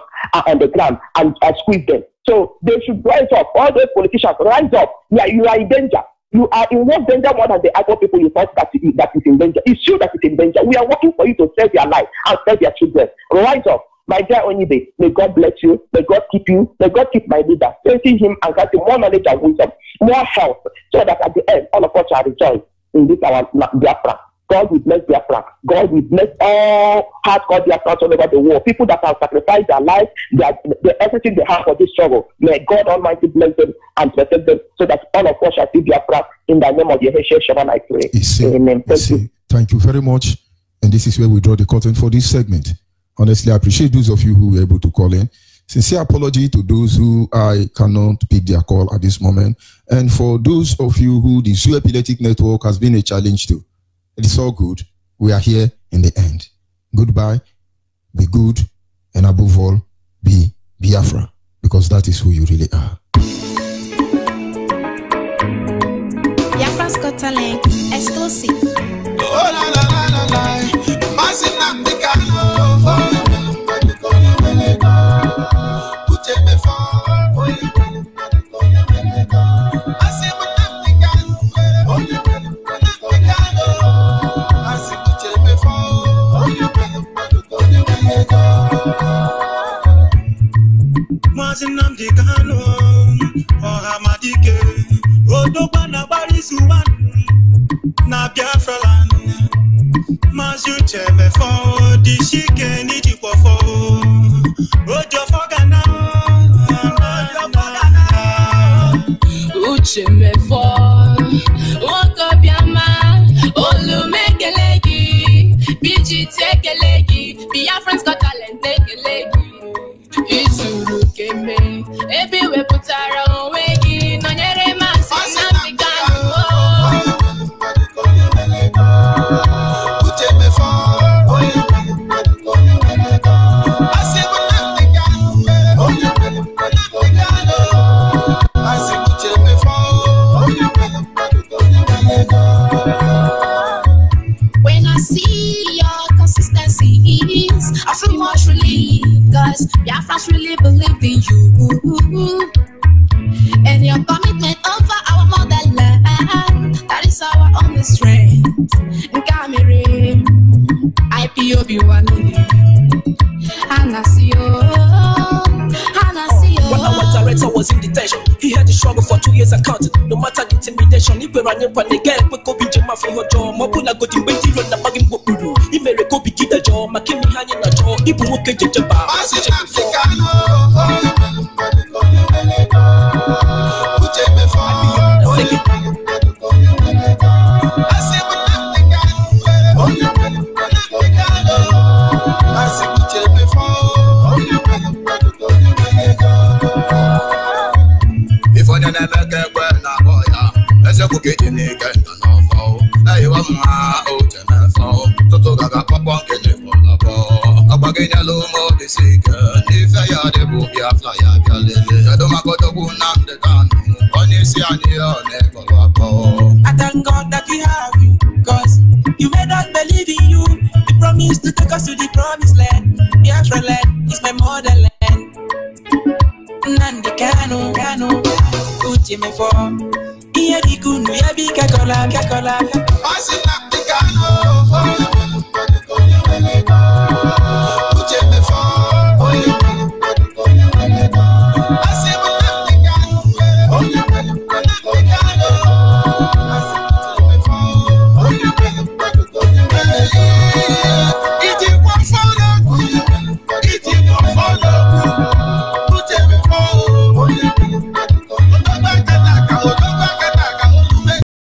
the ground and squeeze them. So they should rise up. All those politicians, rise up. Yeah, you are in danger. You are in more danger more than the other people you thought that is in danger. It's you that is in danger. We are working for you to save your life and save your children. Rise up. My dear Onibe, may God bless you. May God keep you. May God keep my leader. Praising him and getting more knowledge and wisdom, more health, so that at the end, all of us shall rejoice in this our Biafra. God will bless Biafra. God will bless all hardcore Biafrans all over the world. People that have sacrificed their life, everything they have for this struggle. May God Almighty bless them and protect them, so that all of us shall see Biafra in the name of Yeshua Shaman, I pray. Amen. Thank you very much. And this is where we draw the curtain for this segment. Honestly, I appreciate those of you who were able to call in. Sincere apology to those who I cannot pick their call at this moment. And for those of you who the Zoo Epileptic Network has been a challenge to. It's all good. We are here in the end. Goodbye. Be good. And above all, be Biafra. Because that is who you really are. Biafra's Got Talent exclusive. Oh, la, la, la, la, la. Massive Namdekano. Namdekano, oh Hamadike, Odobana Barisuwan, na Biafra land. Mazu cheme for the chicken iti pofo, Ojo Fogana, Ucheme for, Oko Biama, Olu Mekelegi, Biji Tekelegi, Biafra's Got Talent Tekelegi. Isuru keme, ebi we putara onwegi, nonyere masi Namdekano. Ucheme for, Asimu Namdekano, Asimu Ucheme for. When I see your consistency, I feel much relief. Cause Biafrans really believe in you, and your commitment over our motherland, that is our only strength. Nkamere, IPOB Wanini, Anasio. no matter the intimidation. If we're running when they get quick, go be Jim for your jaw. Mobula go to Betty run the bugging go through. He may go be Gita jaw, Makimi hanging a jaw. If you walk into Jabba, before the never get well, now, boy, let's go get in again. No fall. I want my old and fall. Toto Gaga Papa get it for the ball. A bagay yellow more the sick. If I had a book, you fly at your lily. I don't go to go now the gun. On your sea and your neck. I thank God that we have you, cause you made us believe in you. You promised to take us to the promised land. The Afro land is my motherland. Nandi Kano, Uchi me for. Iya di kunu ya bi kakola.